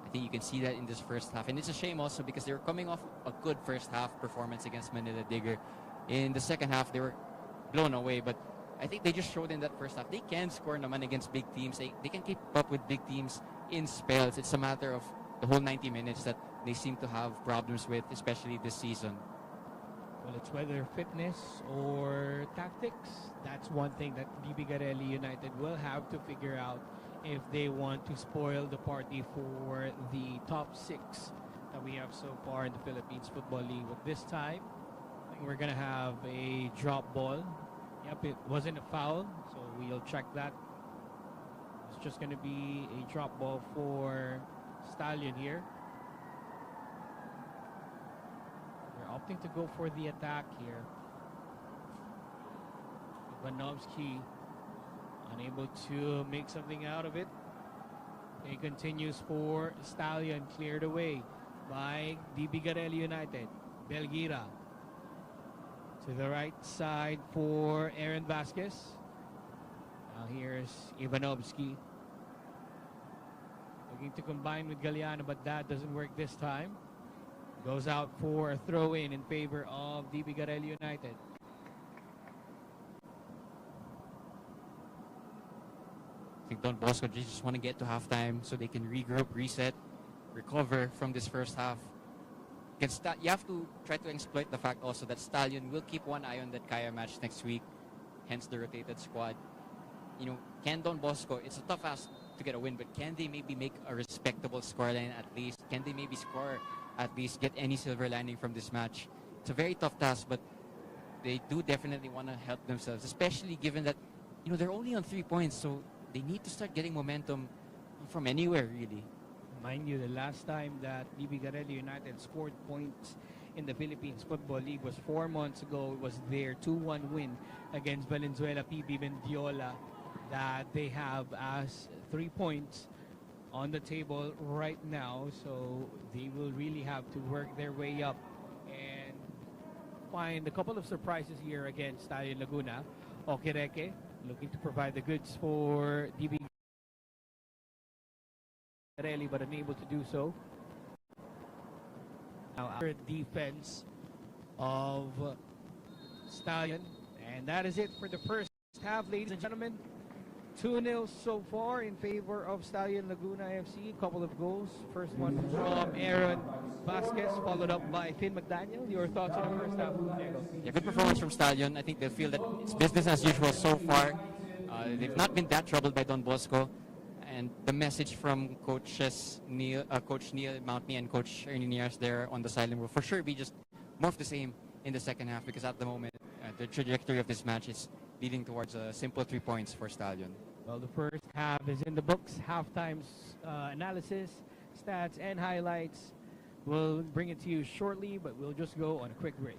I think you can see that in this first half. And it's a shame also because they were coming off a good first half performance against Manila Digger. In the second half, they were blown away, but I think they just showed in that first half they can score naman against big teams. They can keep up with big teams in spells. It's a matter of the whole 90 minutes that they seem to have problems with, especially this season. Well, it's whether fitness or tactics. That's one thing that DB Garelli United will have to figure out if they want to spoil the party for the top 6 that we have so far in the Philippines Football League. But this time, I think we're going to have a drop ball. Yep, it wasn't a foul, so we'll check that. It's just going to be a drop ball for Stallion here. They're opting to go for the attack here. Ivanovsky unable to make something out of it. It continues for Stallion, cleared away by DB Garelli United. Belgira to the right side for Aaron Vasquez. Now here's Ivanovsky. Looking to combine with Galliano, but that doesn't work this time. Goes out for a throw-in in favor of DB Garelli United. I think Don Bosco just want to get to halftime so they can regroup, reset, recover from this first half. You have to try to exploit the fact also that Stallion will keep one eye on that Kaya match next week, hence the rotated squad. Can Don Bosco, it's a tough ask to get a win, but can they maybe make a respectable scoreline at least? Can they maybe score at least, get any silver lining from this match? It's a very tough task, but they do definitely want to help themselves, especially given that, they're only on 3 points, so they need to start getting momentum from anywhere, really. Mind you, the last time that DB Garelli United scored points in the Philippines Football League was 4 months ago. It was their 2-1 win against Valenzuela PB Mendiola that they have as 3 points on the table right now. So they will really have to work their way up and find a couple of surprises here against Stallion Laguna. Okereke looking to provide the goods for DB Garelli, but unable to do so. Now, our defense of Stallion, and that is it for the first half, ladies and gentlemen. 2-0 so far in favor of Stallion Laguna FC. A couple of goals. First one from Aaron Vasquez, followed up by Finn McDaniel. Your thoughts on the first half, Diego? Yeah, good performance from Stallion. I think they'll feel that it's business as usual so far. They've not been that troubled by Don Bosco. And the message from Coach Neil Mountney and Coach Ernie Nias there on the sideline will for sure be just more of the same in the second half, because at the moment, the trajectory of this match is leading towards a simple 3 points for Stallion. Well, the first half is in the books. Halftime's analysis, stats, and highlights. We'll bring it to you shortly, but we'll just go on a quick break.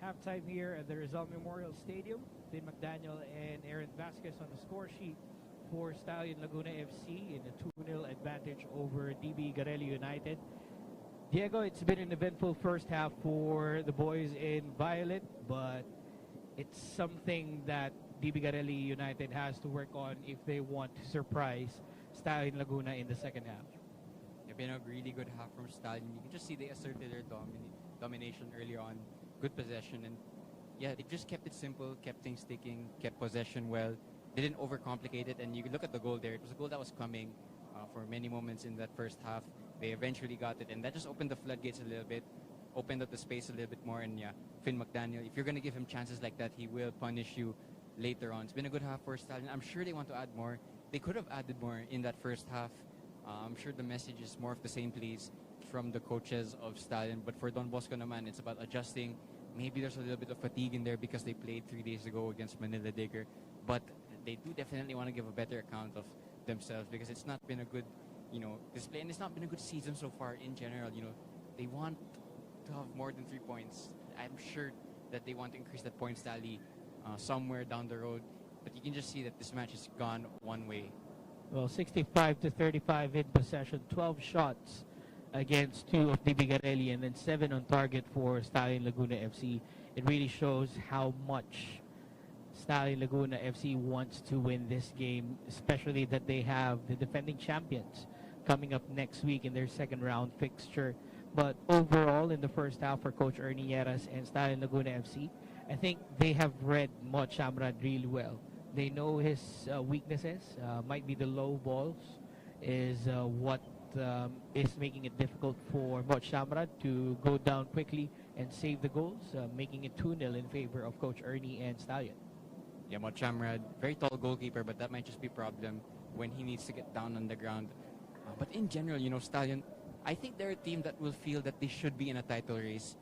halftime here at the Rizal Memorial Stadium. Finn McDaniel and Aaron Vasquez on the score sheet for Stallion Laguna FC in a 2-0 advantage over DB Garelli United. Diego, it's been an eventful first half for the boys in violet, but it's something that DB Garelli United has to work on if they want to surprise Stallion Laguna in the second half. It's been a really good half from Stallion. You can just see they asserted their domination earlier on, good possession, and yeah, they just kept it simple, kept things sticking, kept possession well. They didn't overcomplicate it, and you can look at the goal there. It was a goal that was coming for many moments in that first half. They eventually got it, and that just opened the floodgates a little bit, opened up the space a little bit more, and yeah, Finn McDaniel, if you're going to give him chances like that, he will punish you later on. It's been a good half for Stallion. I'm sure they want to add more. They could have added more in that first half. I'm sure the message is more of the same, please, from the coaches of Stallion. But for Don Bosco naman, it's about adjusting. Maybe there's a little bit of fatigue in there because they played 3 days ago against Manila Digger. But they do definitely want to give a better account of themselves because it's not been a good, display, and it's not been a good season so far in general. They want to have more than 3 points. I'm sure that they want to increase that points tally somewhere down the road. But you can just see that this match has gone one way. Well, 65-35 in possession, 12 shots against 2 of DB Garelli, and then 7 on target for Stallion Laguna FC. It really shows how much Stallion Laguna FC wants to win this game, especially that they have the defending champions coming up next week in their second round fixture. But overall, in the first half for Coach Ernie Lleras and Stallion Laguna FC, I think they have read Mot Shamrad really well. They know his weaknesses, might be the low balls, is what is making it difficult for Mot Shamrad to go down quickly and save the goals, making it 2-0 in favor of Coach Ernie and Stallion. Yeah, Mot Shamrad, very tall goalkeeper, but that might just be a problem when he needs to get down on the ground. But in general, Stallion, I think they're a team that will feel that they should be in a title race.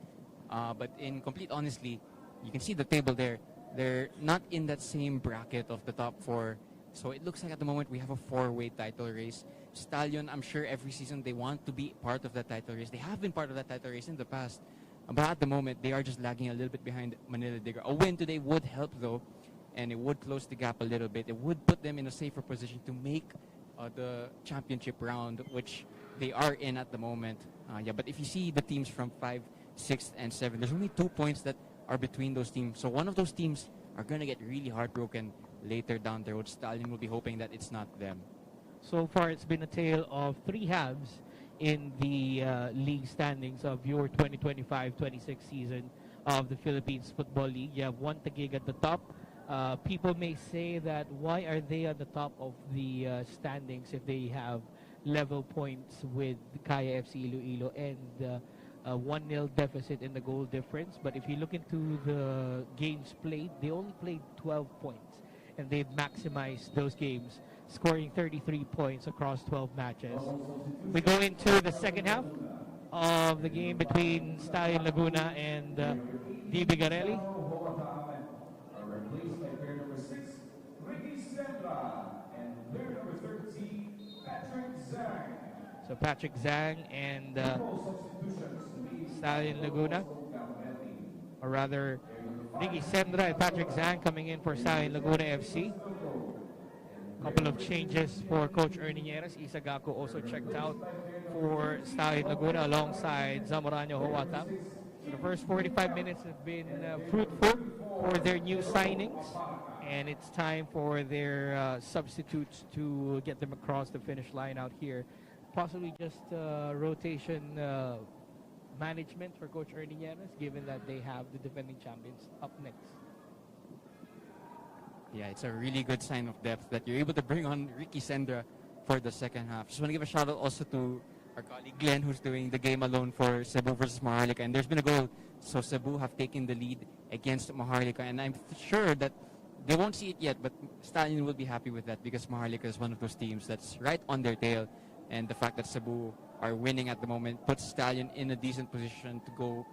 But in complete honesty, you can see the table there. They're not in that same bracket of the top 4. So it looks like at the moment we have a 4-way title race. Stallion, I'm sure every season they want to be part of that title race. They have been part of that title race in the past. But at the moment, they are just lagging a little bit behind Manila Digger. A win today would help, though, and it would close the gap a little bit. It would put them in a safer position to make the championship round, which they are in at the moment. But if you see the teams from 5, 6, and 7, there's only 2 points that are between those teams. So one of those teams are going to get really heartbroken later down the road. Stallion will be hoping that it's not them. So far, it's been a tale of 3 halves in the league standings of your 2025-26 season of the Philippines Football League. You have one Taguig at the top. People may say that why are they at the top of the standings if they have level points with Kaya FC Iloilo and a 1-0 deficit in the goal difference. But if you look into the games played, they only played 12 points. And they've maximized those games, scoring 33 points across 12 matches. We go into the second half of the game between Stallion Laguna and DB Garelli. Replaced by player number 6, Ricky Sandra, and player number 13, Patrick Zhang. So Patrick Zhang and Stallion Laguna, or rather Ricky Sendra and Patrick Zhang coming in for Stallion Laguna FC. Couple of changes for Coach Ernie Lleras. Isa Gaco also checked out for Stallion Laguna alongside Zamorano Huatam. So the first 45 minutes have been fruitful for their new signings, and it's time for their substitutes to get them across the finish line out here. Possibly just rotation management for Coach Ernie Lleras, given that they have the defending champions up next. Yeah, it's a really good sign of depth that you're able to bring on Ricky Sendra for the second half. Just want to give a shout out also to our colleague Glenn, who's doing the game alone for Cebu versus Maharlika. And there's been a goal. So Cebu have taken the lead against Maharlika. And I'm sure that they won't see it yet, but Stallion will be happy with that because Maharlika is one of those teams that's right on their tail. And the fact that Cebu are winning at the moment puts Stallion in a decent position to go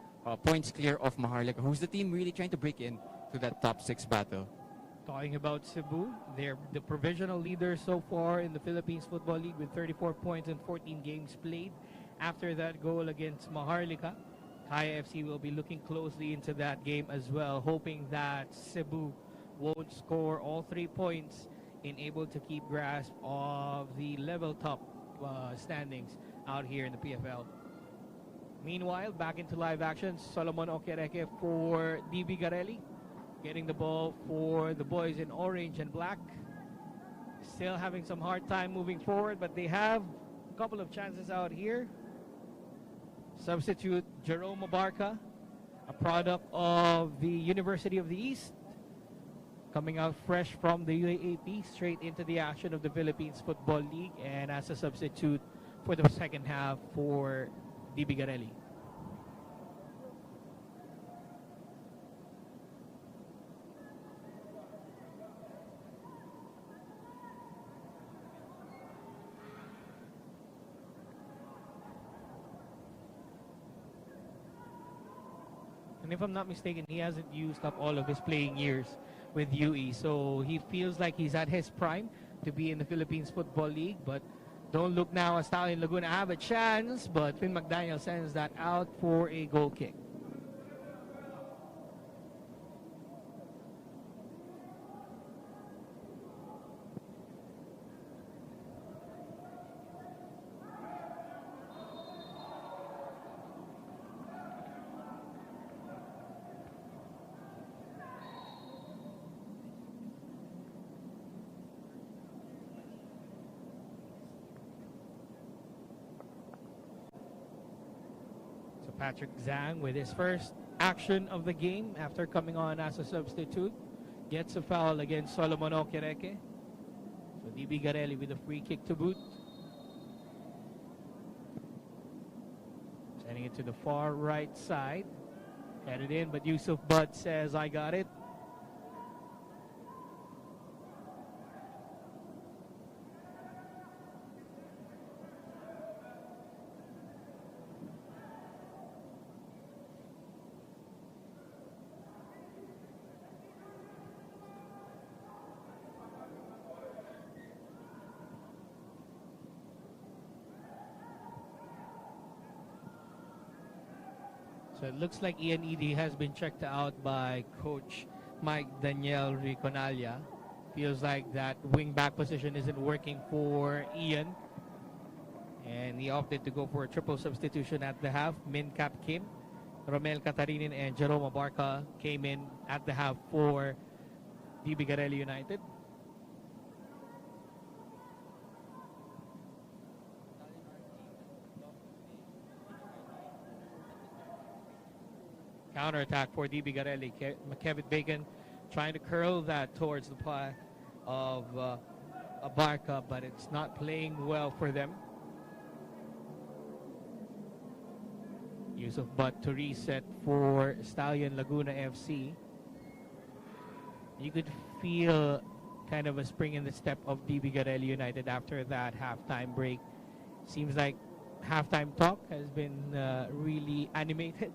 points clear of Maharlika, who's the team really trying to break in to that top 6 battle. Talking about Cebu, they're the provisional leader so far in the Philippines Football League with 34 points and 14 games played. After that goal against Maharlika, Kaya FC will be looking closely into that game as well, hoping that Cebu won't score all 3 points in able to keep grasp of the level top standings out here in the PFL. Meanwhile, back into live action, Solomon Okereke for DB Garelli, getting the ball for the boys in orange and black. Still having some hard time moving forward, but they have a couple of chances out here. Substitute Jerome Abarca, a product of the University of the East, coming out fresh from the UAAP, straight into the action of the Philippines Football League, and as a substitute for the second half for DB Garelli. And if I'm not mistaken, he hasn't used up all of his playing years with UE. So he feels like he's at his prime to be in the Philippines Football League. But don't look now as Stallion Laguna have a chance. But Finn McDaniel sends that out for a goal kick. Patrick Zhang with his first action of the game after coming on as a substitute. Gets a foul against Solomon Okereke. So DB Garelli with a free kick to boot. Sending it to the far right side. Headed in, but Yusuf Bud says, I got it. So it looks like Ian Edie has been checked out by Coach Mike Daniel Riconaglia. Feels like that wing back position isn't working for Ian. And he opted to go for a triple substitution at the half. Min Cap Kim, Romel Catarinin, and Jerome Abarca came in at the half for DB Garelli United. Counter-attack for DB Garelli. Kevin Bacon trying to curl that towards the path of Abarca, but it's not playing well for them. Yusuf Butt to reset for Stallion Laguna FC. You could feel kind of a spring in the step of DB Garelli United after that halftime break. Seems like halftime talk has been really animated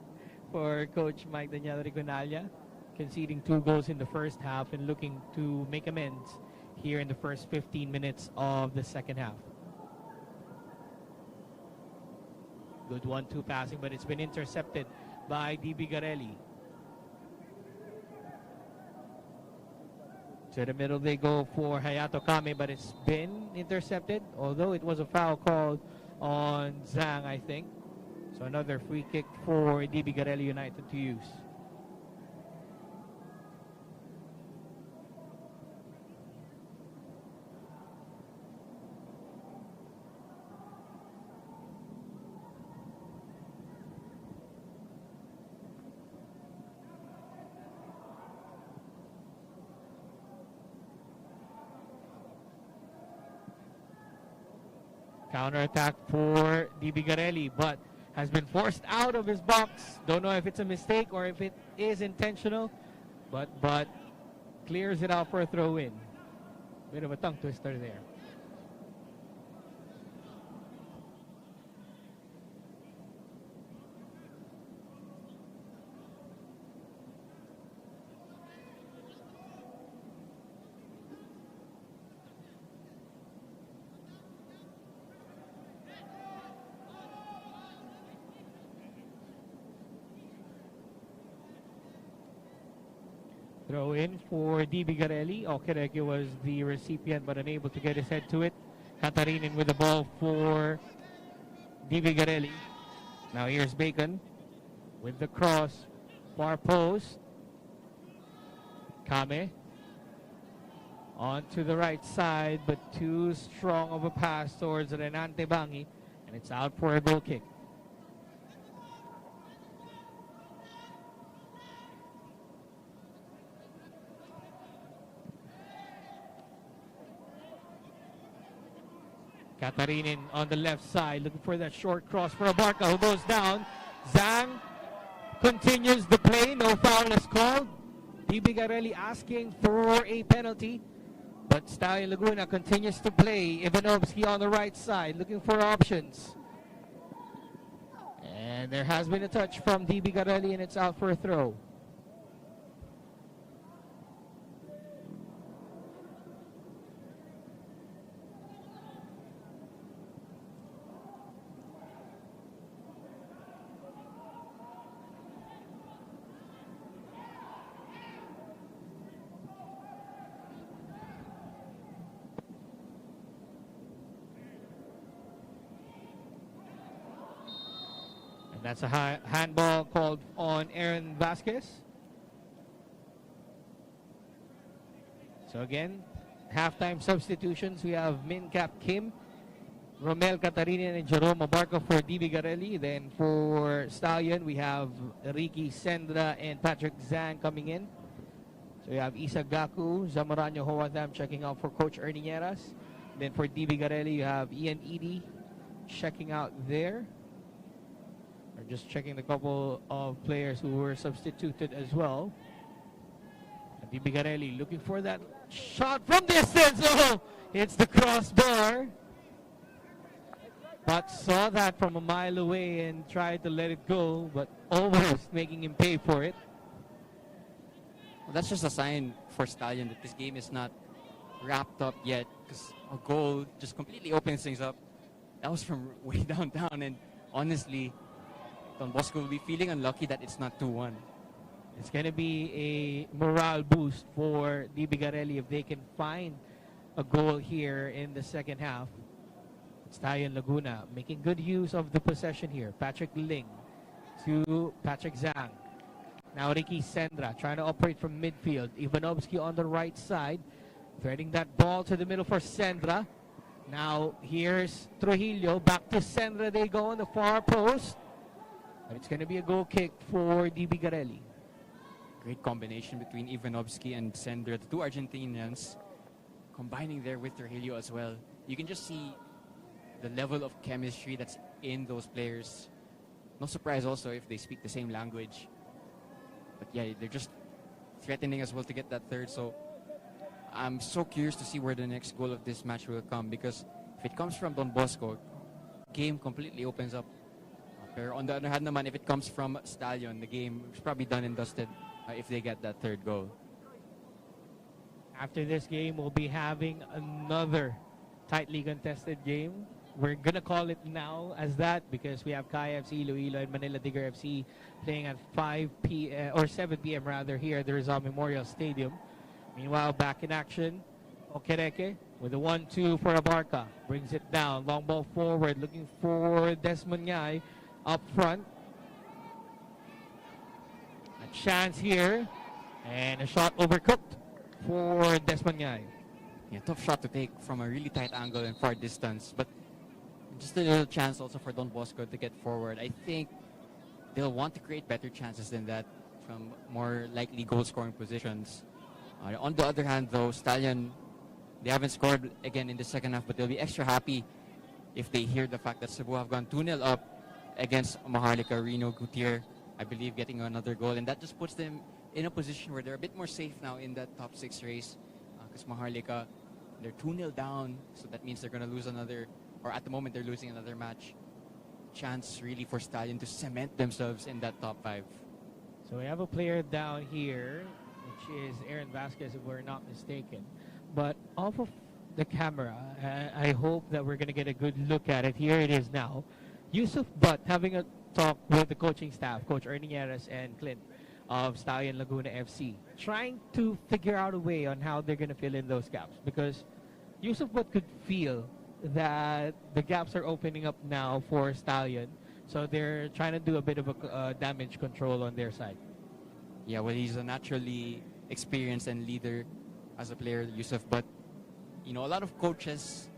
for Coach Mike Daniel Rigonaglia, conceding 2 goals in the first half and looking to make amends here in the first 15 minutes of the second half. Good 1-2 passing, but it's been intercepted by DB Garelli. To the middle they go for Hayato Kame, but it's been intercepted, although it was a foul called on Zhang, I think. So another free kick for DB Garelli United to use. Counter-attack for DB Garelli, but has been forced out of his box. Don't know if it's a mistake or if it is intentional, but clears it out for a throw-in. Bit of a tongue twister there. Throw in for DB Garelli. Okereke was the recipient but unable to get his head to it. Katarinin with the ball for DB Garelli. Now here's Bacon with the cross. Far post. Kame. On to the right side, but too strong of a pass towards Renante Bangi. And it's out for a goal kick. Katarinin on the left side, looking for that short cross for Abarca, who goes down. Zhang continues the play, no foul is called. DB Garelli asking for a penalty, but Stallion Laguna continues to play. Ivanovsky on the right side, looking for options. And there has been a touch from DB Garelli, and it's out for a throw. That's a handball called on Aaron Vasquez. So again, halftime substitutions. We have Mincap Kim, Romel Katarinin, and Jerome Abarca for DB Garelli. Then for Stallion, we have Ricky Sendra and Patrick Zhang coming in. So we have Isa Gaku, Zamoranyo Hoatham checking out for Coach Ernie Nieras. Then for DB Garelli, you have Ian Edie checking out there. We're just checking the couple of players who were substituted as well. DB Garelli looking for that shot from distance. Oh, hits the crossbar. But saw that from a mile away and tried to let it go, but almost making him pay for it. Well, that's just a sign for Stallion that this game is not wrapped up yet, because a goal just completely opens things up. That was from way downtown, and honestly, Don Bosco will be feeling unlucky that it's not 2-1. It's going to be a morale boost for DB Garelli if they can find a goal here in the second half. Stallion Laguna making good use of the possession here. Patrick Ling to Patrick Zhang. Now Ricky Sendra trying to operate from midfield. Ivanovsky on the right side, threading that ball to the middle for Sendra. Now here's Trujillo. Back to Sendra they go on the far post. But it's going to be a goal kick for DB Garelli. Great combination between Ivanovsky and Sender, the two Argentinians, combining there with Trujillo as well. You can just see the level of chemistry that's in those players. No surprise also if they speak the same language. But yeah, they're just threatening as well to get that third. So I'm so curious to see where the next goal of this match will come, because if it comes from Don Bosco, game completely opens up. Pero on the other hand naman, if it comes from Stallion, the game is probably done and dusted if they get that third goal. After this game, we'll be having another tightly contested game. We're going to call it now as that because we have Kai FC, Iloilo, and Manila Digger FC playing at 5 p.m. or 7 p.m. rather here at the Rizal Memorial Stadium. Meanwhile, back in action, Okereke with a 1-2 for Abarca. Brings it down, long ball forward, looking for Desmond Nyay. Up front. A chance here. And a shot overcooked for Desmond Nyay. Yeah, tough shot to take from a really tight angle and far distance. But just a little chance also for Don Bosco to get forward. I think they'll want to create better chances than that from more likely goal-scoring positions. On the other hand, though, Stallion, they haven't scored again in the second half, but they'll be extra happy if they hear the fact that Cebu have gone 2-0 up against Maharlika. Reno Gutierrez, I believe, getting another goal, and that just puts them in a position where they're a bit more safe now in that top 6 race, because Maharlika, they're 2-0 down, so that means they're going to lose another, or at the moment they're losing another match. Chance really for Stallion to cement themselves in that top 5. So we have a player down here, which is Aaron Vasquez, if we're not mistaken. But off of the camera, I hope that we're going to get a good look at it. Here it is now. Yusuf Butt having a talk with the coaching staff, Coach Ernie Nieras and Clint. of Stallion Laguna FC, trying to figure out a way on how they're going to fill in those gaps, because Yusuf Butt could feel that the gaps are opening up now for Stallion, so they're trying to do a bit of a damage control on their side. Yeah, well, he's a naturally experienced and leader as a player, Yusuf, but you know, a lot of coaches,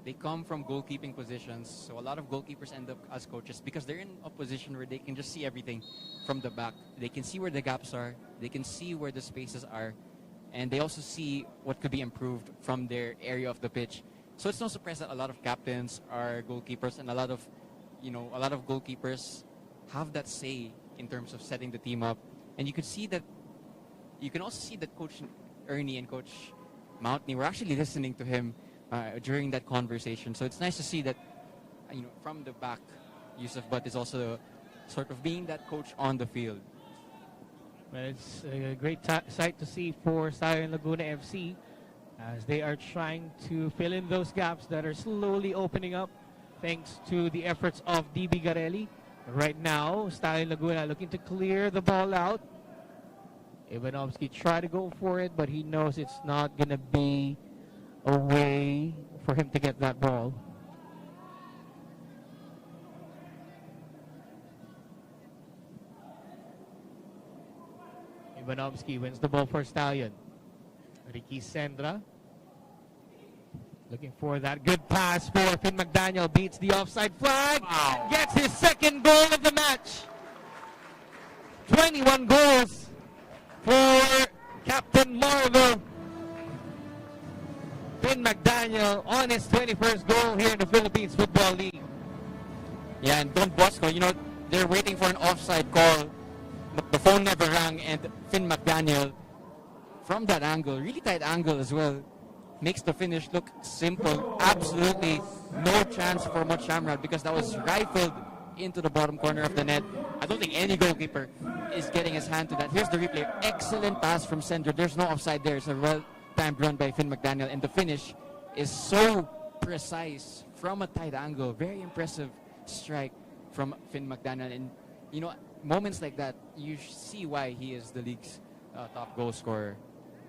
they come from goalkeeping positions, so a lot of goalkeepers end up as coaches because they're in a position where they can just see everything from the back. They can see where the gaps are, they can see where the spaces are, and they also see what could be improved from their area of the pitch. So it's no surprise that a lot of captains are goalkeepers, and a lot of goalkeepers have that say in terms of setting the team up. And you can also see that Coach Ernie and Coach Mountney were actually listening to him during that conversation. So it's nice to see that, you know, from the back, Yusuf Butt is also sort of being that coach on the field. Well, it's a great sight to see for Stallion Laguna FC as they are trying to fill in those gaps that are slowly opening up thanks to the efforts of DB Garelli. Right now, Stallion Laguna looking to clear the ball out. Ivanovsky tried to go for it, but he knows it's not going to be a way for him to get that ball. Ivanovsky wins the ball for Stallion. Ricky Sendra looking for that good pass for Finn McDaniel. Beats the offside flag. Wow. Gets his second goal of the match. 21 goals for Captain Marvel. Finn McDaniel on his 21st goal here in the Philippines Football League. Yeah, and Don Bosco, you know, they're waiting for an offside call. The phone never rang, and Finn McDaniel, from that angle, really tight angle as well, makes the finish look simple. Absolutely no chance for Mot Shamrad because that was rifled into the bottom corner of the net. I don't think any goalkeeper is getting his hand to that. Here's the replay. Excellent pass from Sendra. There's no offside there. It's a well-timed run by Finn McDaniel, and the finish is so precise from a tight angle. Very impressive strike from Finn McDaniel. And, you know, moments like that, you see why he is the league's top goal scorer.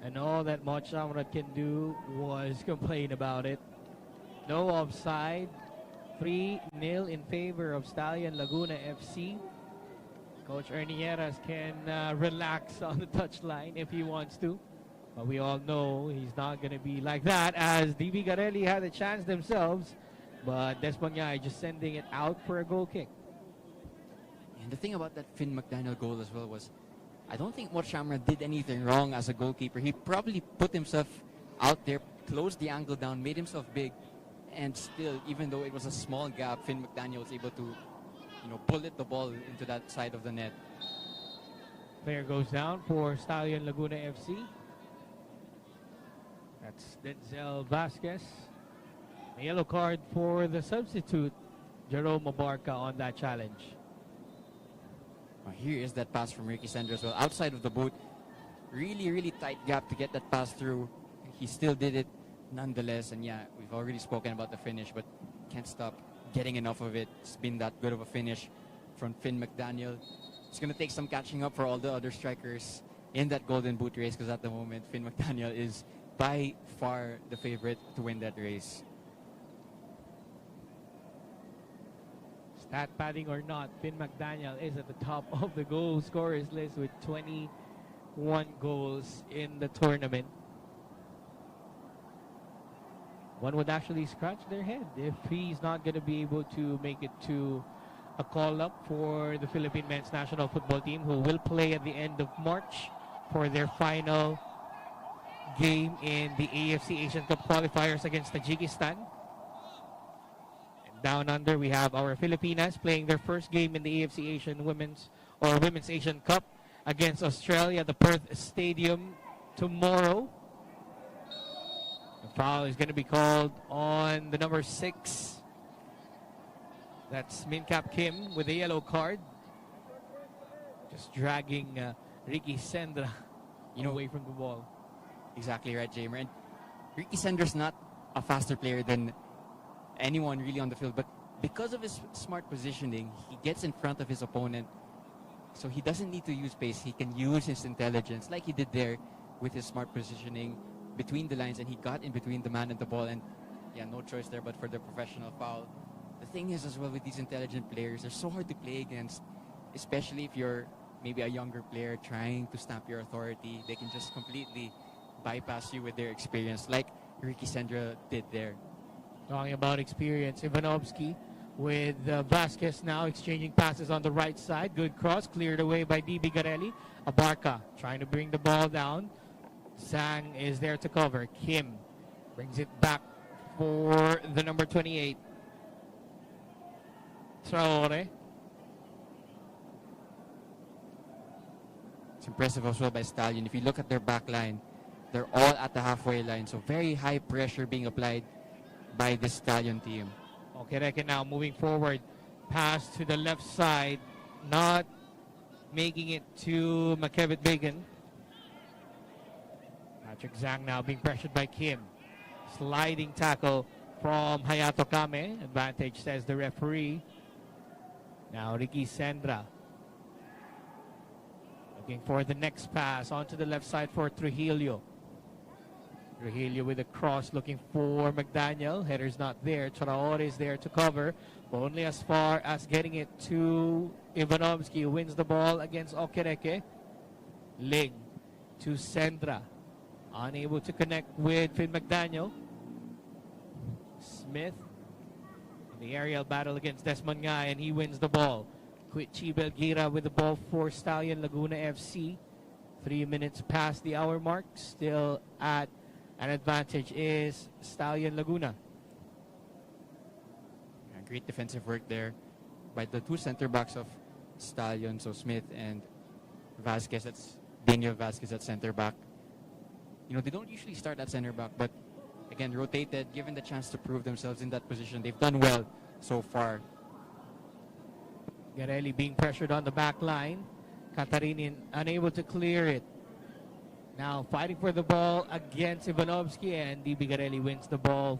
And all that Mot Shamrad can do was complain about it. No offside. 3-0 in favor of Stallion Laguna FC. Coach Ernie Lleras can relax on the touchline if he wants to. But we all know he's not going to be like that, as DB Garelli had a chance themselves. But Despanyay just sending it out for a goal kick. And the thing about that Finn McDaniel goal as well was, I don't think Mot Shamrad did anything wrong as a goalkeeper. He probably put himself out there, closed the angle down, made himself big, and still, even though it was a small gap, Finn McDaniel was able to, you know, bullet the ball into that side of the net. Player goes down for Stallion Laguna FC. That's Denzel Vasquez. A yellow card for the substitute, Jerome Abarca, on that challenge. Here is that pass from Ricky Sendra as well. Outside of the boot. Really, really tight gap to get that pass through. He still did it nonetheless. And yeah, we've already spoken about the finish, but can't stop getting enough of it. It's been that good of a finish from Finn McDaniel. It's going to take some catching up for all the other strikers in that golden boot race, because at the moment, Finn McDaniel is by far the favorite to win that race. Stat padding or not, Finn McDaniel is at the top of the goal scorers list with 21 goals in the tournament. One would actually scratch their head if he's not going to be able to make it to a call-up for the Philippine men's national football team, who will play at the end of March for their final game in the AFC Asian Cup qualifiers against Tajikistan. Down under, we have our Filipinas playing their first game in the AFC Asian Women's Asian Cup against Australia at the Perth Stadium tomorrow. The foul is going to be called on the number 6. That's Mincap Kim with a yellow card. Just dragging Ricky Sendra away from the ball. Exactly right, Jamer. And Ricky Sendra's not a faster player than anyone really on the field, but because of his smart positioning, he gets in front of his opponent So he doesn't need to use pace. He can use his intelligence like he did there with his smart positioning between the lines, and he got in between the man and the ball, and yeah, no choice there but for the professional foul. The thing is as well with these intelligent players, they're so hard to play against, especially if you're maybe a younger player trying to stamp your authority. They can just completely bypass you with their experience like Ricky Sendra did there. Talking about experience, Ivanovsky with Vasquez now exchanging passes on the right side. Good cross, cleared away by DB Garelli. Abarca trying to bring the ball down. Zhang is there to cover. Kim brings it back for the number 28. Traore. It's impressive as well by Stallion. If you look at their back line, they're all at the halfway line. So very high pressure being applied by the Stallion team. Okereke now moving forward. Pass to the left side. Not making it to McKevitt Bacon. Patrick Zhang now being pressured by Kim. Sliding tackle from Hayato Kame. Advantage, says the referee. Now Ricky Sendra. Looking for the next pass onto the left side for Trujillo. Trujillo with a cross looking for McDaniel. Header's not there. Traore is there to cover. But only as far as getting it to Ivanovsky, who wins the ball against Okereke. Ling to Sendra. Unable to connect with Finn McDaniel. Smith in the aerial battle against Desmond Ngai, and he wins the ball. Quichi Belgira with the ball for Stallion Laguna FC. 3 minutes past the hour mark. Still at an advantage is Stallion Laguna. Yeah, great defensive work there by the two center backs of Stallion, so Smith and Vasquez. That's Daniel Vasquez at center back. You know, they don't usually start at center back, but again, rotated, given the chance to prove themselves in that position. They've done well so far. Garelli being pressured on the back line. Katarinin unable to clear it. Now fighting for the ball against Ivanovsky, and DB Garelli wins the ball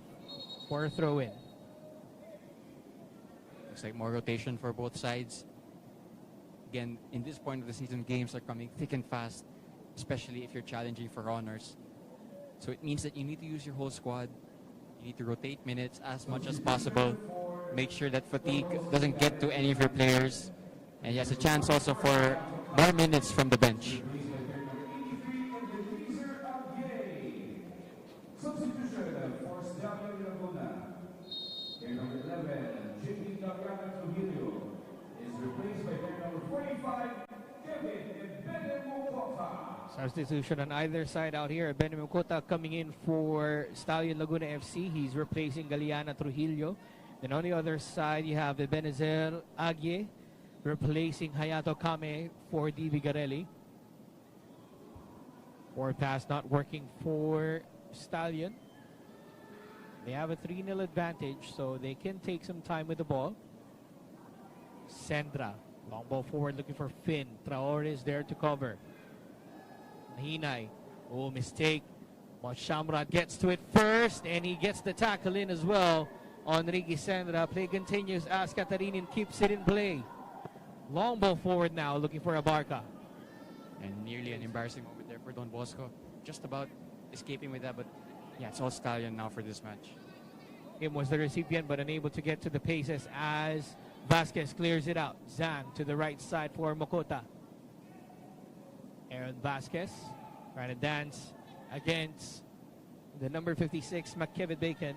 for a throw-in. Looks like more rotation for both sides. Again, in this point of the season, games are coming thick and fast, especially if you're challenging for honors. So it means that you need to use your whole squad. You need to rotate minutes as much as possible. Make sure that fatigue doesn't get to any of your players. And he has a chance also for more minutes from the bench. Substitution for Stallion Laguna. Player number 11, Jimmy Gabriela Trujillo, is replaced by player number 45, Kevin Mokota. Substitution on either side out here. Benemukota coming in for Stallion Laguna FC. He's replacing Galeana Trujillo. Then on the other side, you have Ebenezer Aguie replacing Hayato Kame for DB Garelli. Forward pass not working for Stallion. They have a 3-0 advantage, so they can take some time with the ball. Sendra, long ball forward looking for Finn. Traore is there to cover. Hinay, oh, mistake. Shamrat gets to it first, and he gets the tackle in as well on Ricky Sendra. Play continues as Katarinin keeps it in play. Long ball forward now, looking for Abarca. And nearly an embarrassing moment there for Don Bosco. Just about escaping with that, but yeah, it's all Stallion now for this match. Him was the recipient, but unable to get to the paces as Vasquez clears it out. Zhang to the right side for Mokota. Aaron Vasquez trying to dance against the number 56, McKevitt Bacon.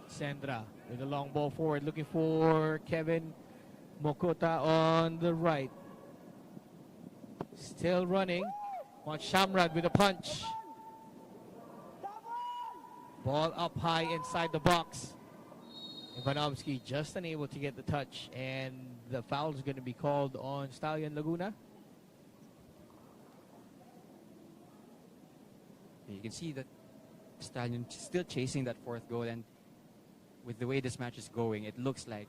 Sendra with a long ball forward looking for Kevin Mokota on the right. Still running. Shamrad with a punch. Ball up high inside the box. Ivanovsky just unable to get the touch, and the foul is going to be called on Stallion Laguna. You can see that Stallion still chasing that fourth goal, and with the way this match is going, it looks like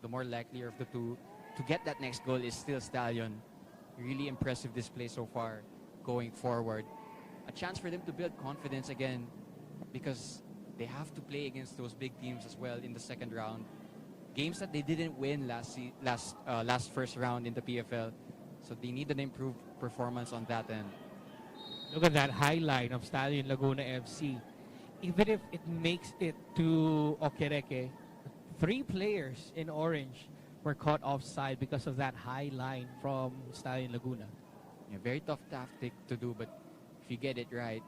the more likelier of the two to get that next goal is still Stallion. Really impressive display so far going forward. A chance for them to build confidence again, because they have to play against those big teams as well in the second round. Games that they didn't win last first round in the PFL. So they need an improved performance on that end. Look at that highline of Stallion Laguna FC. Even if it makes it to Okereke, 3 players in orange were caught offside because of that high line from Stallion Laguna. Yeah, very tough tactic to do, but if you get it right,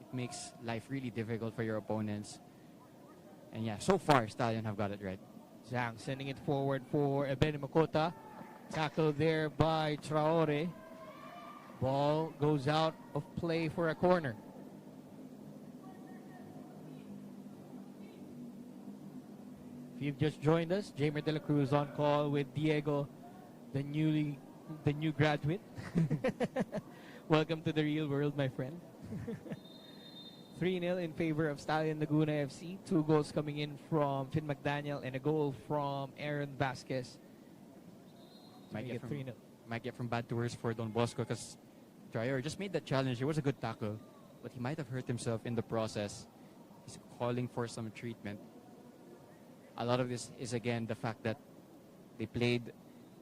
it makes life really difficult for your opponents. And yeah, so far, Stallion have got it right. Zhang sending it forward for Ebeni Makota. Tackled there by Traore. Ball goes out of play for a corner. If you've just joined us, Jamer De La Cruz on call with Diego, the new graduate. Welcome to the real world, my friend. 3-0 in favor of Stallion Laguna FC. 2 goals coming in from Finn McDaniel and a goal from Aaron Vasquez. Might get, 3-0. might get from bad to worse for Don Bosco because Traore just made that challenge. It was a good tackle, but he might have hurt himself in the process. He's calling for some treatment. A lot of this is, again, the fact that they played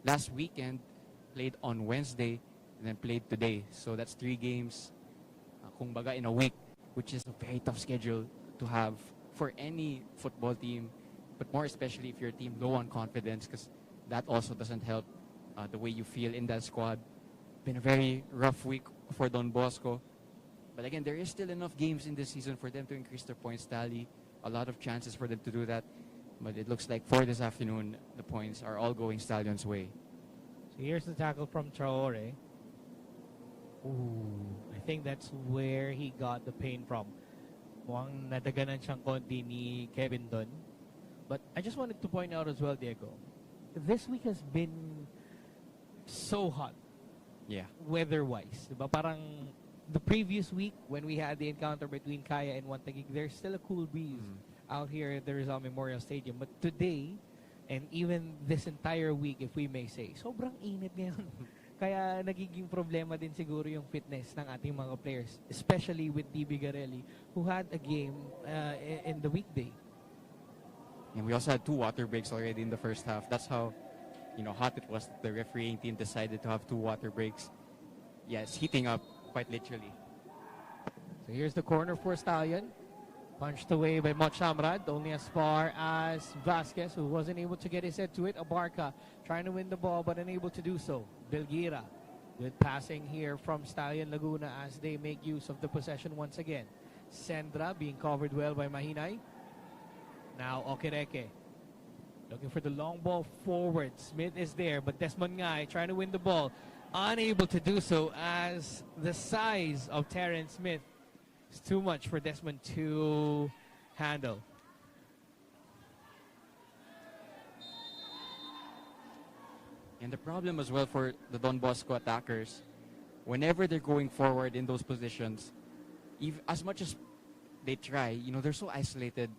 last weekend, played on Wednesday, and then played today. So that's 3 games, kung baga, in a week, which is a very tough schedule to have for any football team, but more especially if your team low on confidence, because that also doesn't help the way you feel in that squad. Been a very rough week for Don Bosco. But again, there is still enough games in this season for them to increase their points tally. A lot of chances for them to do that. But it looks like for this afternoon, the points are all going Stallion's way. So here's the tackle from Traore. Ooh, I think that's where he got the pain from. Mukhang nadaganan siyang konti ni Kevin Dunn. But I just wanted to point out as well, Diego, this week has been so hot. Yeah. Weather-wise. Diba? Parang the previous week when we had the encounter between Kaya and Wantagig, there's still a cool breeze out here at the Rizal Memorial Stadium. But today, and even this entire week, if we may say, sobrang init ngayon. Kaya nagiging problema din siguro yung fitness ng ating mga players, especially with DB Garelli, who had a game in the weekday. And we also had 2 water breaks already in the first half. That's how, hot it was. The refereeing team decided to have 2 water breaks. Yeah, it's heating up, quite literally. So here's the corner for Stallion. Punched away by Mochamrad, only as far as Vasquez, who wasn't able to get his head to it. Abarca trying to win the ball, but unable to do so. Belgira, good passing here from Stallion Laguna as they make use of the possession once again. Sendra being covered well by Mahinay. Now Okereke looking for the long ball forward. Smith is there, but Desmond Ngai trying to win the ball. Unable to do so as the size of Terrence Smith is too much for Desmond to handle. And the problem as well for the Don Bosco attackers, whenever they're going forward in those positions, as much as they try, they're so isolated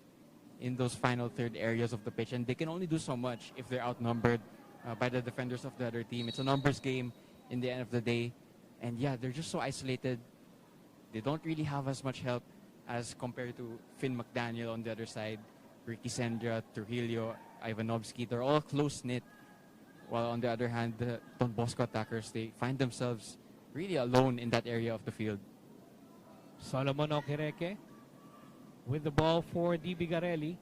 in those final third areas of the pitch, and they can only do so much if they're outnumbered by the defenders of the other team. It's a numbers game in the end of the day, and yeah, they're just so isolated. They don't really have as much help as compared to Finn McDaniel on the other side, Ricky Sendra, Trujillo, Ivanovsky. They're all close-knit, while on the other hand, the Don Bosco attackers, they find themselves really alone in that area of the field. Solomon Okereke with the ball for DB Garelli.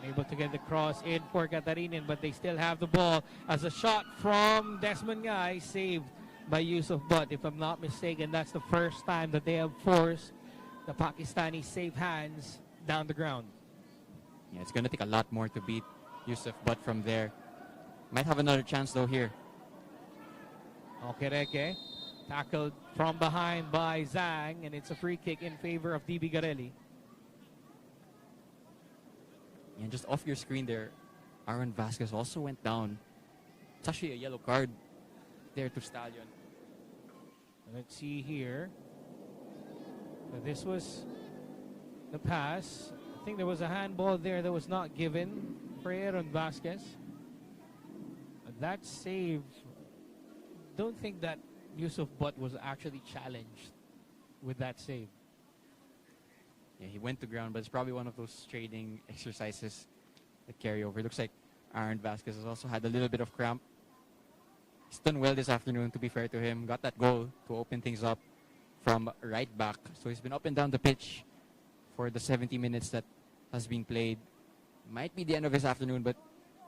Able to get the cross in for Katarinin, but they still have the ball as a shot from Desmond Ngai, saved by Yusuf Butt. If I'm not mistaken, that's the first time that they have forced the Pakistani safe hands down the ground. Yeah, it's going to take a lot more to beat Yusuf Butt from there. Might have another chance though here. Okereke tackled from behind by Zhang, and it's a free kick in favor of DB Garelli. And just off your screen there, Aaron Vasquez also went down. It's actually a yellow card there to Stallion. Let's see here. This was the pass. I think there was a handball there that was not given for Aaron Vasquez. That save, don't think that Yusuf Butt was actually challenged with that save. Yeah, he went to ground, but it's probably one of those training exercises that carry over. Looks like Aaron Vasquez has also had a little bit of cramp. He's done well this afternoon, to be fair to him. Got that goal to open things up from right back. So he's been up and down the pitch for the 70 minutes that has been played. Might be the end of his afternoon, but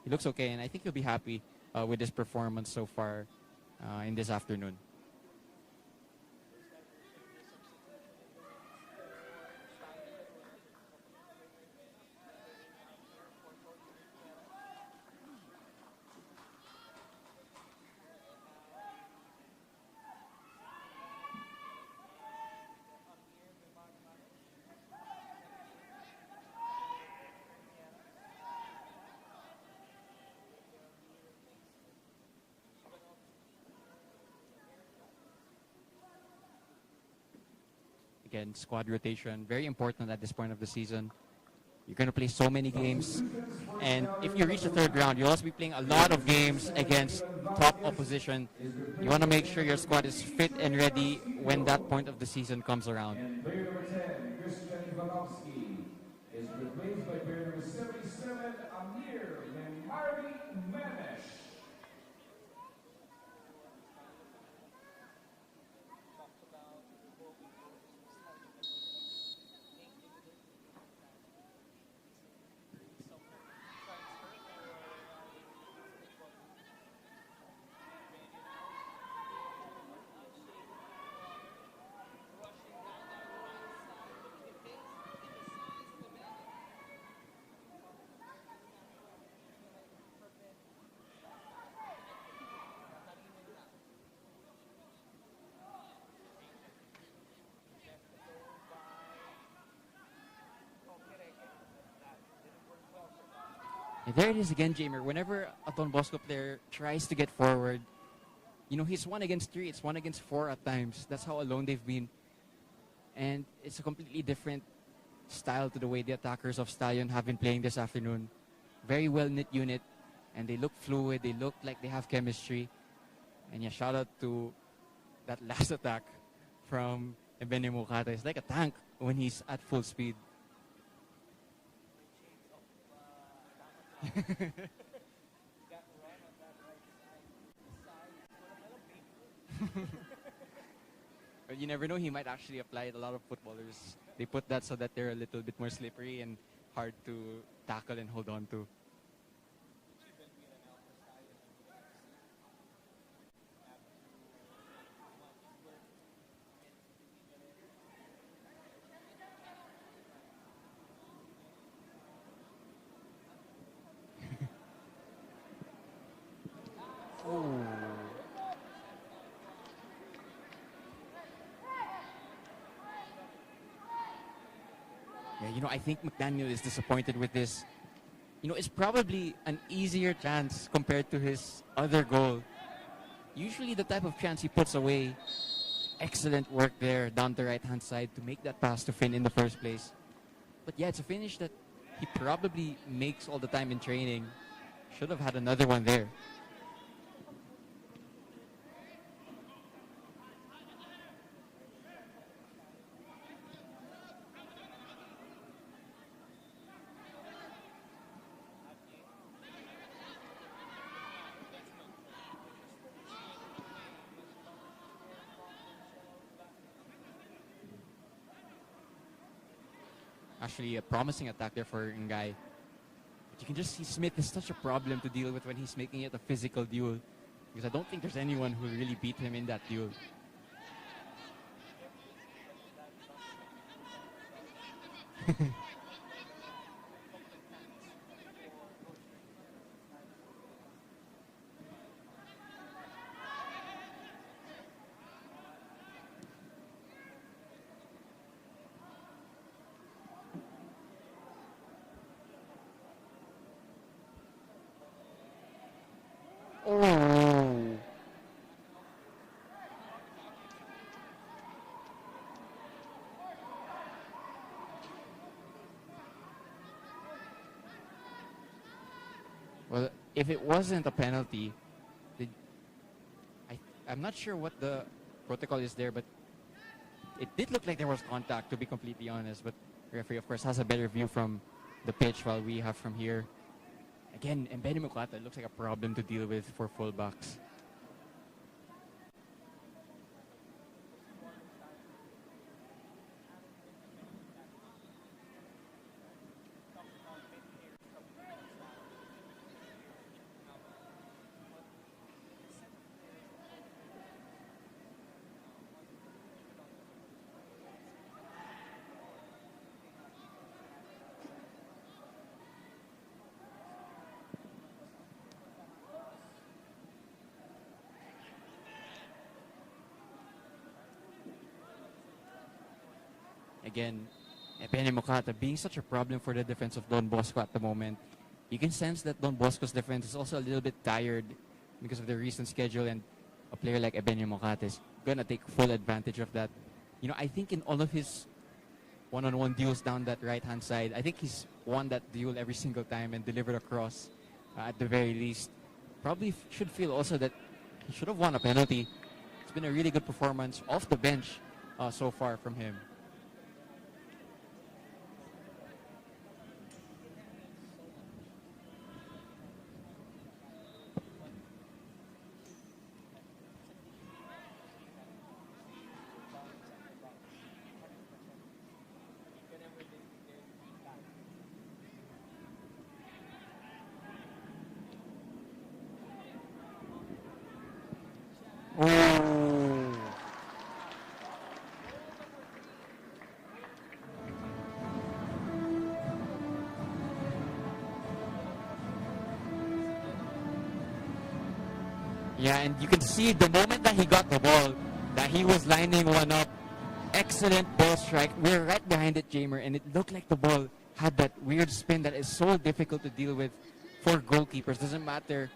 he looks okay, and I think he'll be happy with his performance so far in this afternoon. Again, squad rotation, very important at this point of the season. You're going to play so many games, and if you reach the third round, you'll also be playing a lot of games against top opposition. You want to make sure your squad is fit and ready when that point of the season comes around. And player number 10, Christian Ivanovsky, is replaced by player number 77, Amir Memari Memesh. And there it is again, Jamer. Whenever a Don Bosco player tries to get forward, you know, he's 1 against 3, it's 1 against 4 at times. That's how alone they've been. And it's a completely different style to the way the attackers of Stallion have been playing this afternoon. Very well-knit unit, and they look fluid, they look like they have chemistry. And yeah, shout out to that last attack from Ebene Mukata. It's like a tank when he's at full speed. But you never know, he might actually apply it. A lot of footballers, they put that so that they're a little bit more slippery and hard to tackle and hold on to. Yeah, you know, I think McDaniel is disappointed with this. You know, it's probably an easier chance compared to his other goal. Usually the type of chance he puts away. Excellent work there down the right-hand side to make that pass to Finn in the first place. But yeah, it's a finish that he probably makes all the time in training. Should have had another one there. Actually, a promising attack there for Ngay. But you can just see Smith is such a problem to deal with when he's making it a physical duel. Because I don't think there's anyone who really beat him in that duel. Oh. Well, if it wasn't a penalty, I'm not sure what the protocol is there, but it did look like there was contact, to be completely honest. But referee, of course, has a better view from the pitch while we have from here. Again, Mbeni Mukata looks like a problem to deal with for fullbacks. Again, Mbeni Mukata being such a problem for the defense of Don Bosco at the moment. You can sense that Don Bosco's defense is also a little bit tired because of the recent schedule, and a player like Mbeni Mukata is going to take full advantage of that. You know, I think in all of his one-on-one deals down that right-hand side, I think he's won that duel every single time and delivered a cross at the very least. Probably should feel also that he should have won a penalty. It's been a really good performance off the bench so far from him. Yeah, and you can see the moment that he got the ball, that he was lining one up. Excellent ball strike. We're right behind it, Jamer, and it looked like the ball had that weird spin that is so difficult to deal with for goalkeepers. Doesn't matter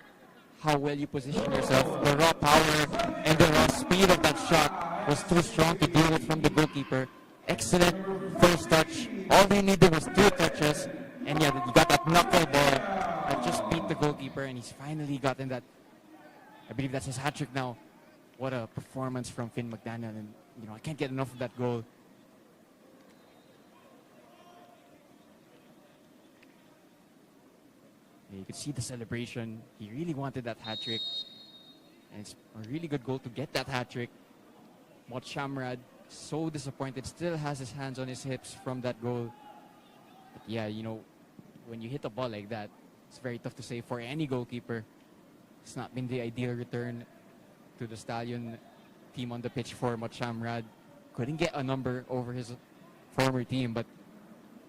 how well you position yourself. The raw power and the raw speed of that shot was too strong to deal with from the goalkeeper. Excellent first touch. All they needed was 2 touches, and yeah, you got that knuckleball that just beat the goalkeeper, and he's finally gotten that. I believe that's his hat-trick now. What a performance from Finn McDaniel, and you know, I can't get enough of that goal. You could see the celebration. He really wanted that hat-trick, and it's a really good goal to get that hat-trick. Mot Shamrad, so disappointed, still has his hands on his hips from that goal. But yeah, you know, when you hit a ball like that, it's very tough to save for any goalkeeper. It's not been the ideal return to the Stallion team on the pitch for Mot Shamrad. Couldn't get a number over his former team, but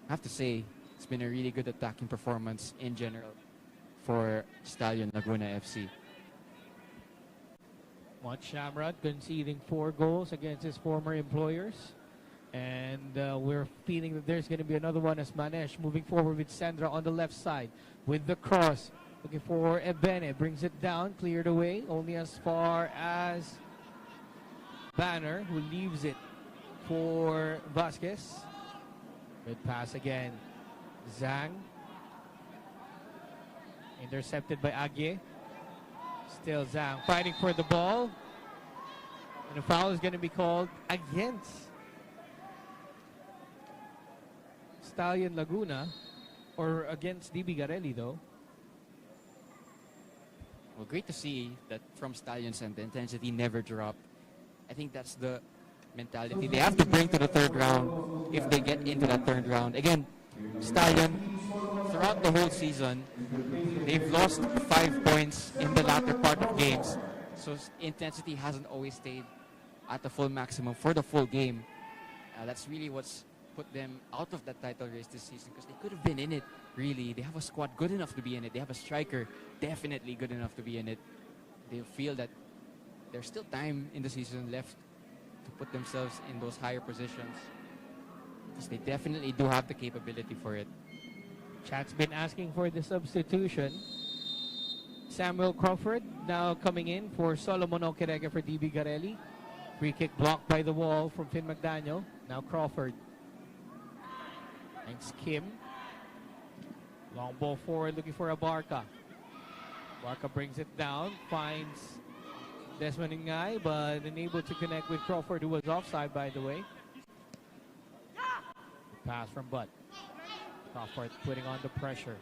I have to say, it's been a really good attacking performance in general for Stallion Laguna FC. Mot Shamrad conceding 4 goals against his former employers. And we're feeling that there's going to be another one as Manesh moving forward with Sandra on the left side with the cross. Looking for Ebene, brings it down, cleared away, only as far as Banner, who leaves it for Vasquez. Good pass again. Zhang. Intercepted by Agye. Still Zhang fighting for the ball. And a foul is going to be called against Stallion Laguna, or against DB Garelli though. Well, great to see that from Stallions, and the intensity never dropped. I think that's the mentality they have to bring to the third round if they get into that third round. Again, Stallion, throughout the whole season, they've lost 5 points in the latter part of games. So intensity hasn't always stayed at the full maximum for the full game. That's really what's put them out of that title race this season, because they could have been in it, really. They have a squad good enough to be in it. They have a striker definitely good enough to be in it. They feel that there's still time in the season left to put themselves in those higher positions, because they definitely do have the capability for it. Chat's been asking for the substitution. Samuel Crawford now coming in for Solomon Okereke for DB Garelli. Free kick blocked by the wall from Finn McDaniel. Now Crawford. Thanks Kim. Long ball forward looking for Abarca. Abarca brings it down. Finds Desmond Ngay, but unable to connect with Crawford, who was offside by the way. Pass from Butt. Crawford putting on the pressure.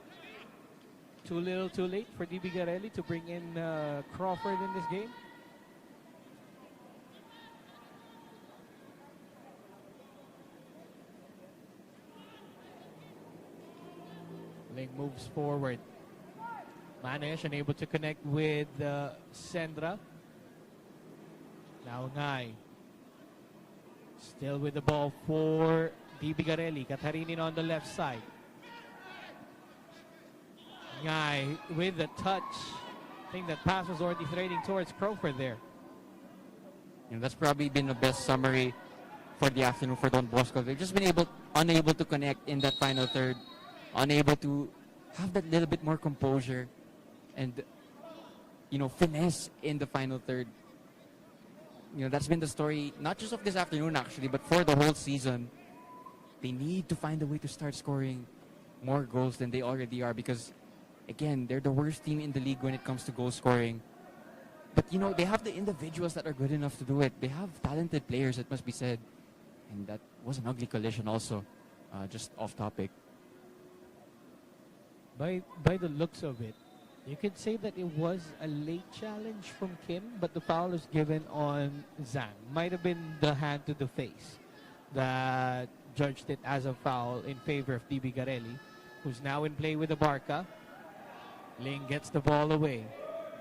Too little, too late for DB Garelli to bring in Crawford in this game. Ling moves forward. Manish unable to connect with Sendra. Now Ngai. Still with the ball for DB Garelli. Katarinin on the left side. Ngai with the touch. I think that pass was already threading towards Crawford there. That's probably been the best summary for the afternoon for Don Bosco. They've just been unable to connect in that final third, unable to have that little bit more composure and finesse in the final third. That's been the story not just of this afternoon actually, but for the whole season. They need to find a way to start scoring more goals than they already are because, again, they're the worst team in the league when it comes to goal scoring. But, they have the individuals that are good enough to do it. They have talented players, it must be said. And that was an ugly collision also, just off topic. By the looks of it, you could say that it was a late challenge from Kim, but the foul is given on Zhang. Might have been the hand to the face that judged it as a foul in favor of DB Garelli, who's now in play with the Barca. Ling gets the ball away.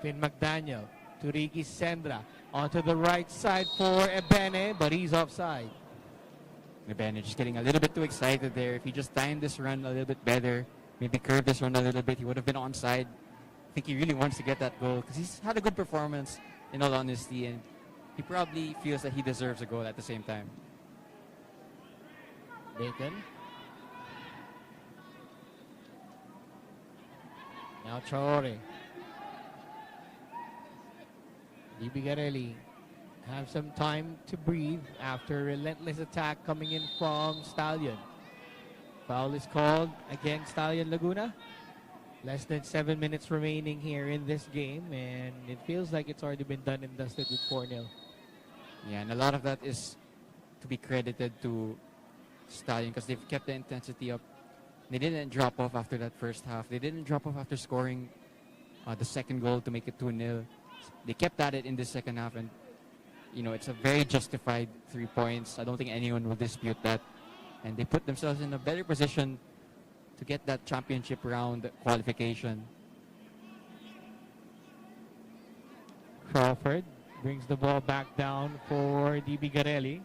Finn McDaniel to Ricky Sendra. Onto the right side for Ebene, but he's offside. Ebene just getting a little bit too excited there. If he just timed this run a little bit better, maybe curved this run a little bit, he would have been onside. I think he really wants to get that goal because he's had a good performance, in all honesty, and he probably feels that he deserves a goal at the same time. Bacon. Now Traore. DB Garelli have some time to breathe after relentless attack coming in from Stallion. Foul is called against Stallion Laguna. Less than 7 minutes remaining here in this game, and it feels like it's already been done and dusted with 4-0. Yeah, and a lot of that is to be credited to Stallion because they've kept the intensity up. They didn't drop off after that first half. They didn't drop off after scoring the second goal to make it 2-0. They kept at it in the second half, and it's a very justified 3 points. I don't think anyone will dispute that. And they put themselves in a better position to get that championship round qualification. Crawford brings the ball back down for DB Garelli.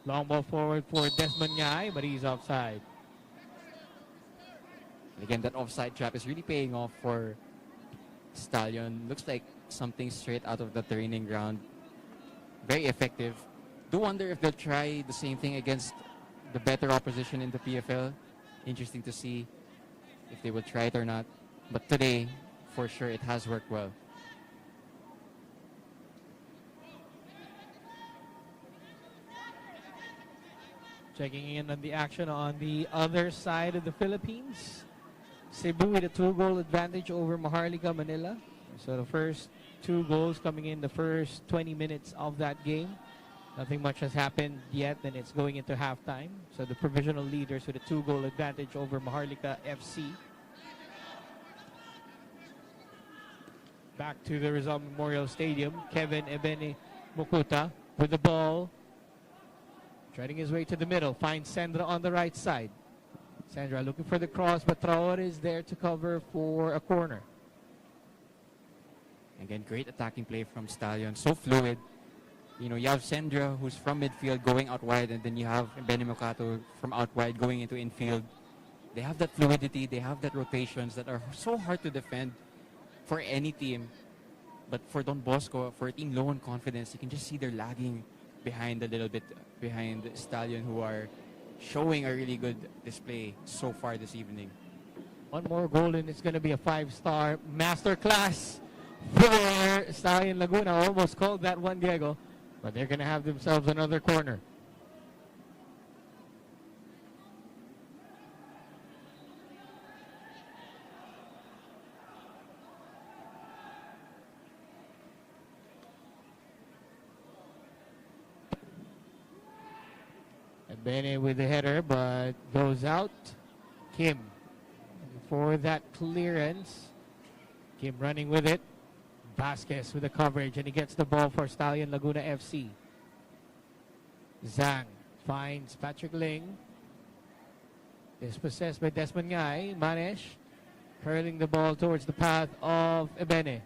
Long ball forward for Desmond Nyai, but he's offside. Again, that offside trap is really paying off for Stallion. Looks like something straight out of the training ground. Very effective. Do wonder if they'll try the same thing against the better opposition in the PFL. Interesting to see if they will try it or not. But today, for sure, it has worked well. Checking in on the action on the other side of the Philippines. Cebu with a 2-goal advantage over Maharlika Manila. So the first 2 goals coming in the first 20 minutes of that game. Nothing much has happened yet, and it's going into halftime. So the provisional leaders with a 2-goal advantage over Maharlika FC. Back to the Rizal Memorial Stadium. Kevin Ebene Mukuta with the ball. Treading his way to the middle. Finds Sandra on the right side. Sandra looking for the cross, but Traore is there to cover for a corner. Again, great attacking play from Stallion. So fluid. You have Sandra, who's from midfield, going out wide, and then you have Benny Mocato from out wide going into infield. They have that fluidity. They have that rotations that are so hard to defend for any team. But for Don Bosco, for a team low on confidence, you can just see they're lagging behind a little bit behind Stallion, who are showing a really good display so far this evening. One more goal and it's going to be a 5-star masterclass for Stallion Laguna. Almost called that one, Diego, but they're going to have themselves another corner. Bene with the header, but goes out. Kim for that clearance. Kim running with it. Vasquez with the coverage, and he gets the ball for Stallion Laguna FC. Zhang finds Patrick Ling. Dispossessed by Desmond Ngai. Manesh curling the ball towards the path of Ebene.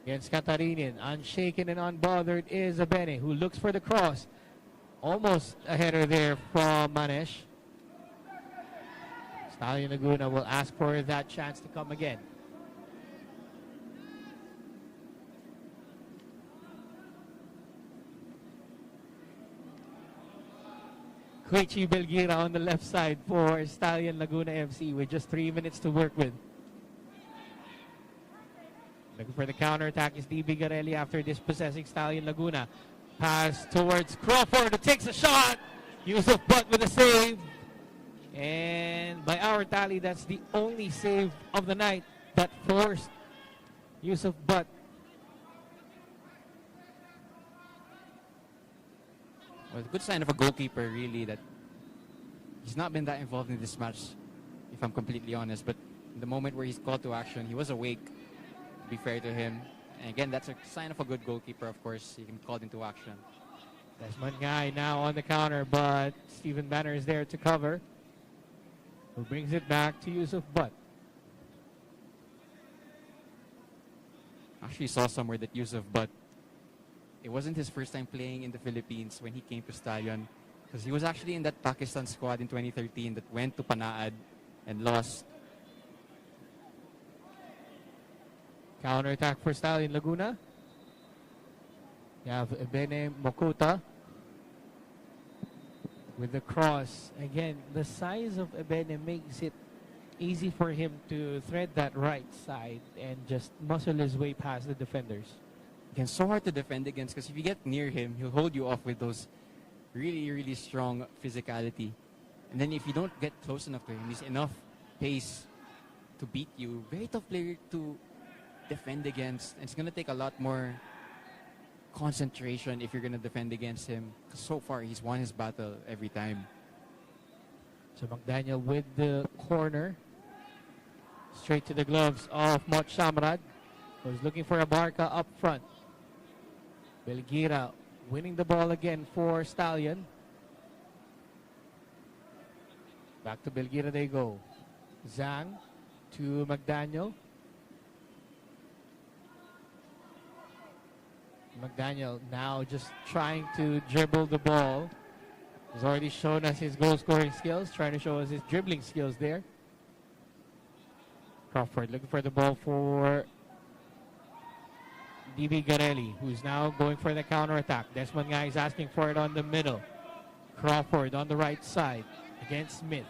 Against Katarinin. Unshaken and unbothered is Ebene, who looks for the cross. Almost a header there from Manesh. Stallion Laguna will ask for that chance to come again. Koichi Belgira on the left side for Stallion Laguna FC with just 3 minutes to work with. Looking for the counter-attack is DB Garelli after dispossessing Stallion Laguna. Pass towards Crawford, who takes a shot. Yusuf Butt with a save. And by our tally, that's the only save of the night that forced Yusuf Butt. Well, a good sign of a goalkeeper, really, that he's not been that involved in this match, if I'm completely honest. But in the moment where he's called to action, he was awake, to be fair to him. And again, that's a sign of a good goalkeeper, of course. He can be called into action. Desmond Ngai now on the counter, but Stephen Banner is there to cover. Who brings it back to Yusuf Butt. Actually saw somewhere that Yusuf Butt, it wasn't his first time playing in the Philippines when he came to Stallion, because he was actually in that Pakistan squad in 2013 that went to Panaad and lost. Counter-attack for Stallion Laguna. You have Ebene Mokuta with the cross. Again, the size of Ebene makes it easy for him to thread that right side and just muscle his way past the defenders. Again, so hard to defend against, because if you get near him, he'll hold you off with those really, really strong physicality. And then if you don't get close enough to him, he's enough pace to beat you. Very tough player to defend against. And it's going to take a lot more concentration if you're going to defend against him. 'Cause so far, he's won his battle every time. So McDaniel with the corner. Straight to the gloves of Mot Shamrad, who's looking for a Barca up front. Belgira winning the ball again for Stallion. Back to Belgira they go. Zhang to McDaniel. McDaniel now just trying to dribble the ball. He's already shown us his goal scoring skills, trying to show us his dribbling skills there. Crawford looking for the ball for DB Garelli, who's now going for the counter-attack. Desmond Ngai is asking for it on the middle. Crawford on the right side against Smith.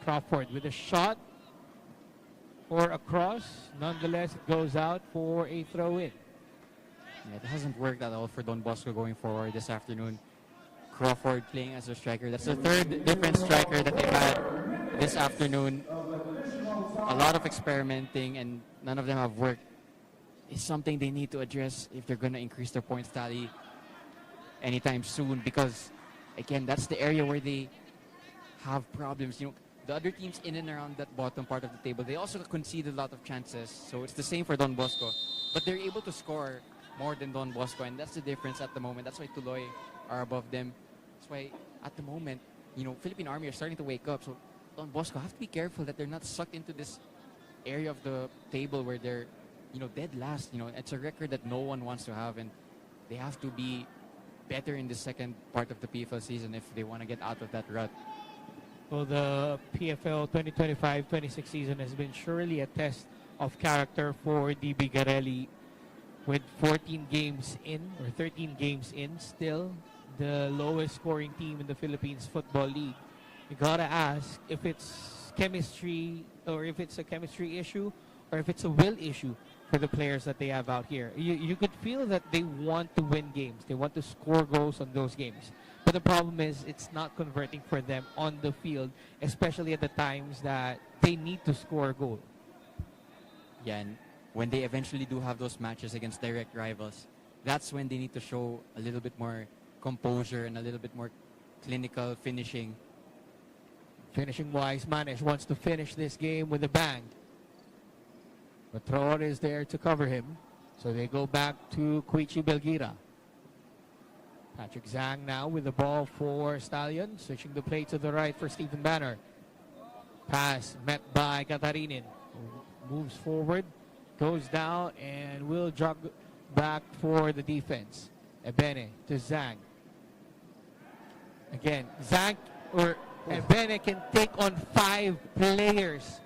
Crawford with a shot for a cross. Nonetheless, it goes out for a throw-in. Yeah, it hasn't worked at all for Don Bosco going forward this afternoon. Crawford playing as a striker. That's the third different striker that they've had this afternoon. A lot of experimenting, and none of them have worked. It's something they need to address if they're going to increase their points tally anytime soon, because, again, that's the area where they have problems. You know, the other teams in and around that bottom part of the table, they also concede a lot of chances. So it's the same for Don Bosco. But they're able to score more than Don Bosco, and that's the difference at the moment. That's why Tuloy are above them. That's why, at the moment, you know, Philippine Army are starting to wake up. So Don Bosco have to be careful that they're not sucked into this area of the table where they're, you know, dead last. You know, it's a record that no one wants to have, and they have to be better in the second part of the PFL season if they want to get out of that rut. Well, the PFL 2025-26 season has been surely a test of character for DB Garelli. With 14 games in, or 13 games in, still the lowest scoring team in the Philippines Football League. You gotta ask if it's chemistry, or if it's a chemistry issue, or if it's a will issue for the players that they have out here. You could feel that they want to win games. They want to score goals on those games. But the problem is it's not converting for them on the field, especially at the times that they need to score a goal. Yeah, and when they eventually do have those matches against direct rivals, that's when they need to show a little bit more composure and a little bit more clinical finishing. Finishing-wise, Manes wants to finish this game with a bang. But Traore is there to cover him. So they go back to Koichi Belgira. Patrick Zhang now with the ball for Stallion. Switching the play to the right for Stephen Banner. Pass met by Katarinin. Moves forward, goes down, and will jog back for the defense. Ebene to Zhang. Again, Zhang or Ebene can take on 5 players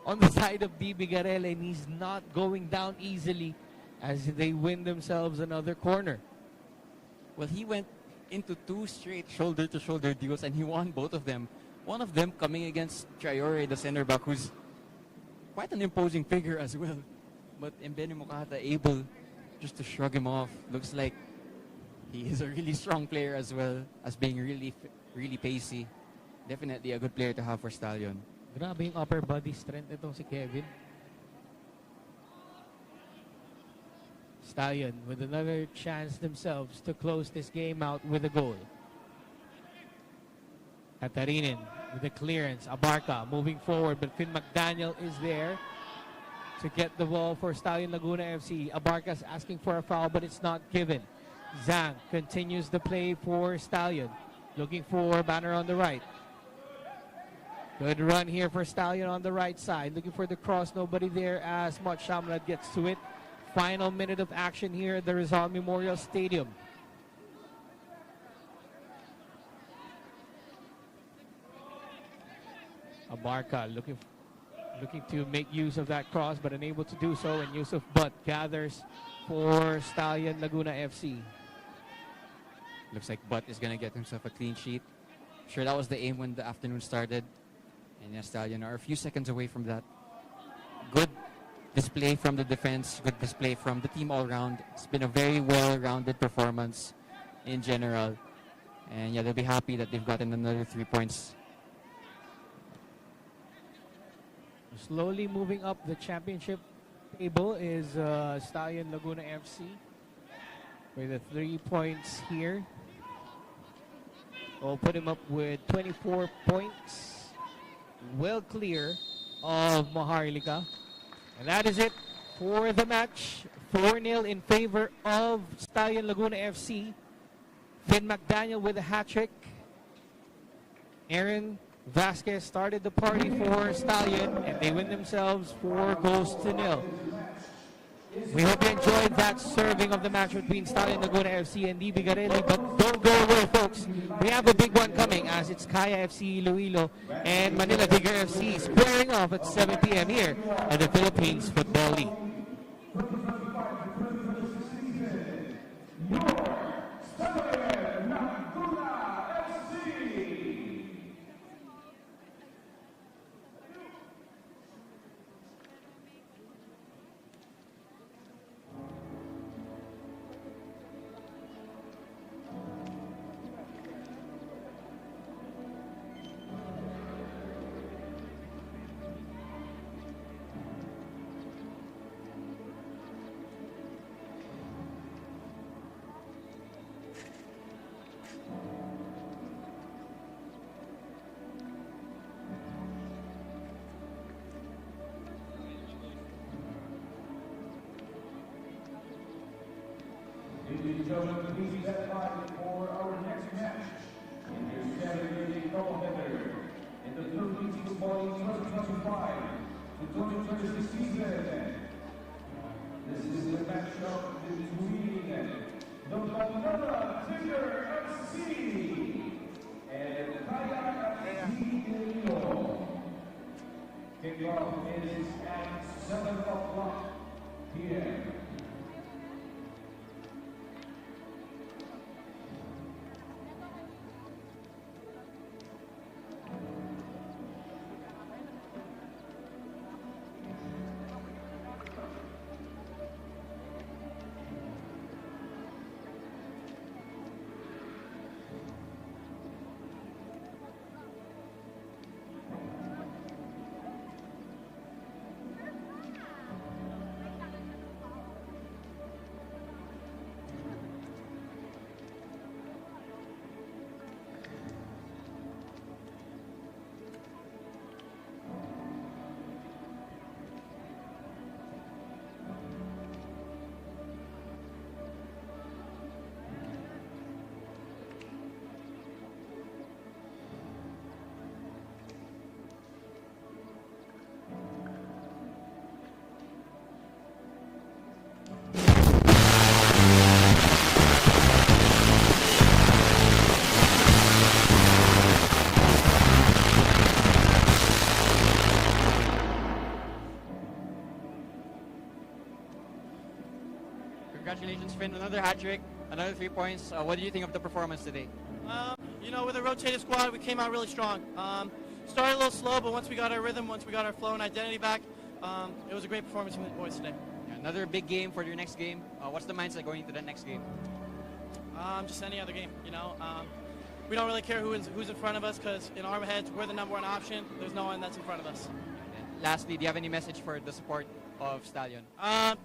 on the side of DB Garelli, and he's not going down easily as they win themselves another corner. Well, he went into 2 straight shoulder-to-shoulder duels, and he won both of them. One of them coming against Traore, the center back, who's quite an imposing figure as well. But Mbene Mokata able just to shrug him off. Looks like he is a really strong player as well as being really pacey. Definitely a good player to have for Stallion. Grabe yung upper body strength itong si Kevin. Stallion with another chance themselves to close this game out with a goal. Katarinin with the clearance. Abarca moving forward, but Finn McDaniel is there to get the ball for Stallion Laguna FC. Abarca's asking for a foul, but it's not given. Zhang continues the play for Stallion. Looking for Banner on the right. Good run here for Stallion on the right side. Looking for the cross. Nobody there as much. Shamrad gets to it. Final minute of action here at the Rizal Memorial Stadium. Abarca looking to make use of that cross, but unable to do so. And Yusuf Butt gathers for Stallion Laguna FC. Looks like Butt is going to get himself a clean sheet. Sure, that was the aim when the afternoon started. And yes, Stallion are a few seconds away from that. Good display from the defense, good display from the team all around. It's been a very well-rounded performance in general. And yeah, they'll be happy that they've gotten another 3 points. Slowly moving up the championship table is Stallion Laguna FC with the 3 points here. We'll put him up with 24 points. Well clear of Maharlika. And that is it for the match. 4-0 in favor of Stallion Laguna FC. Finn McDaniel with a hat-trick. Aaron Vasquez started the party for Stallion, and they win themselves 4-0. We hope you enjoyed that serving of the match between Stallion Laguna FC and DB Garelli, but don't go away, folks. We have a big one coming as it's Kaya FC Iloilo and Manila Digger FC squaring off at 7 p.m. here at the Philippines Football League. Ladies and gentlemen, please stand by for our next match in your Saturday doubleheader in the Philippines Football League 2025 to 2026 season. This is the matchup between the Manila Digger FC and Kaya FC Iloilo. Kickoff is at 7 o'clock p.m. Congratulations, Finn. Another hat trick, another 3 points. What do you think of the performance today? You know, with a rotated squad, we came out really strong. Started a little slow, but once we got our rhythm, once we got our flow and identity back, it was a great performance from the boys today. Yeah, another big game for your next game. What's the mindset going into the next game? Just any other game, you know. We don't really care who's in front of us because in our heads, we're the #1 option. There's no one that's in front of us. And lastly, do you have any message for the support of Stallion?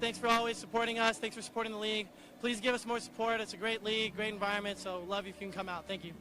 Thanks for always supporting us. Thanks for supporting the league. Please give us more support. It's a great league, great environment, so love you if you can come out. Thank you.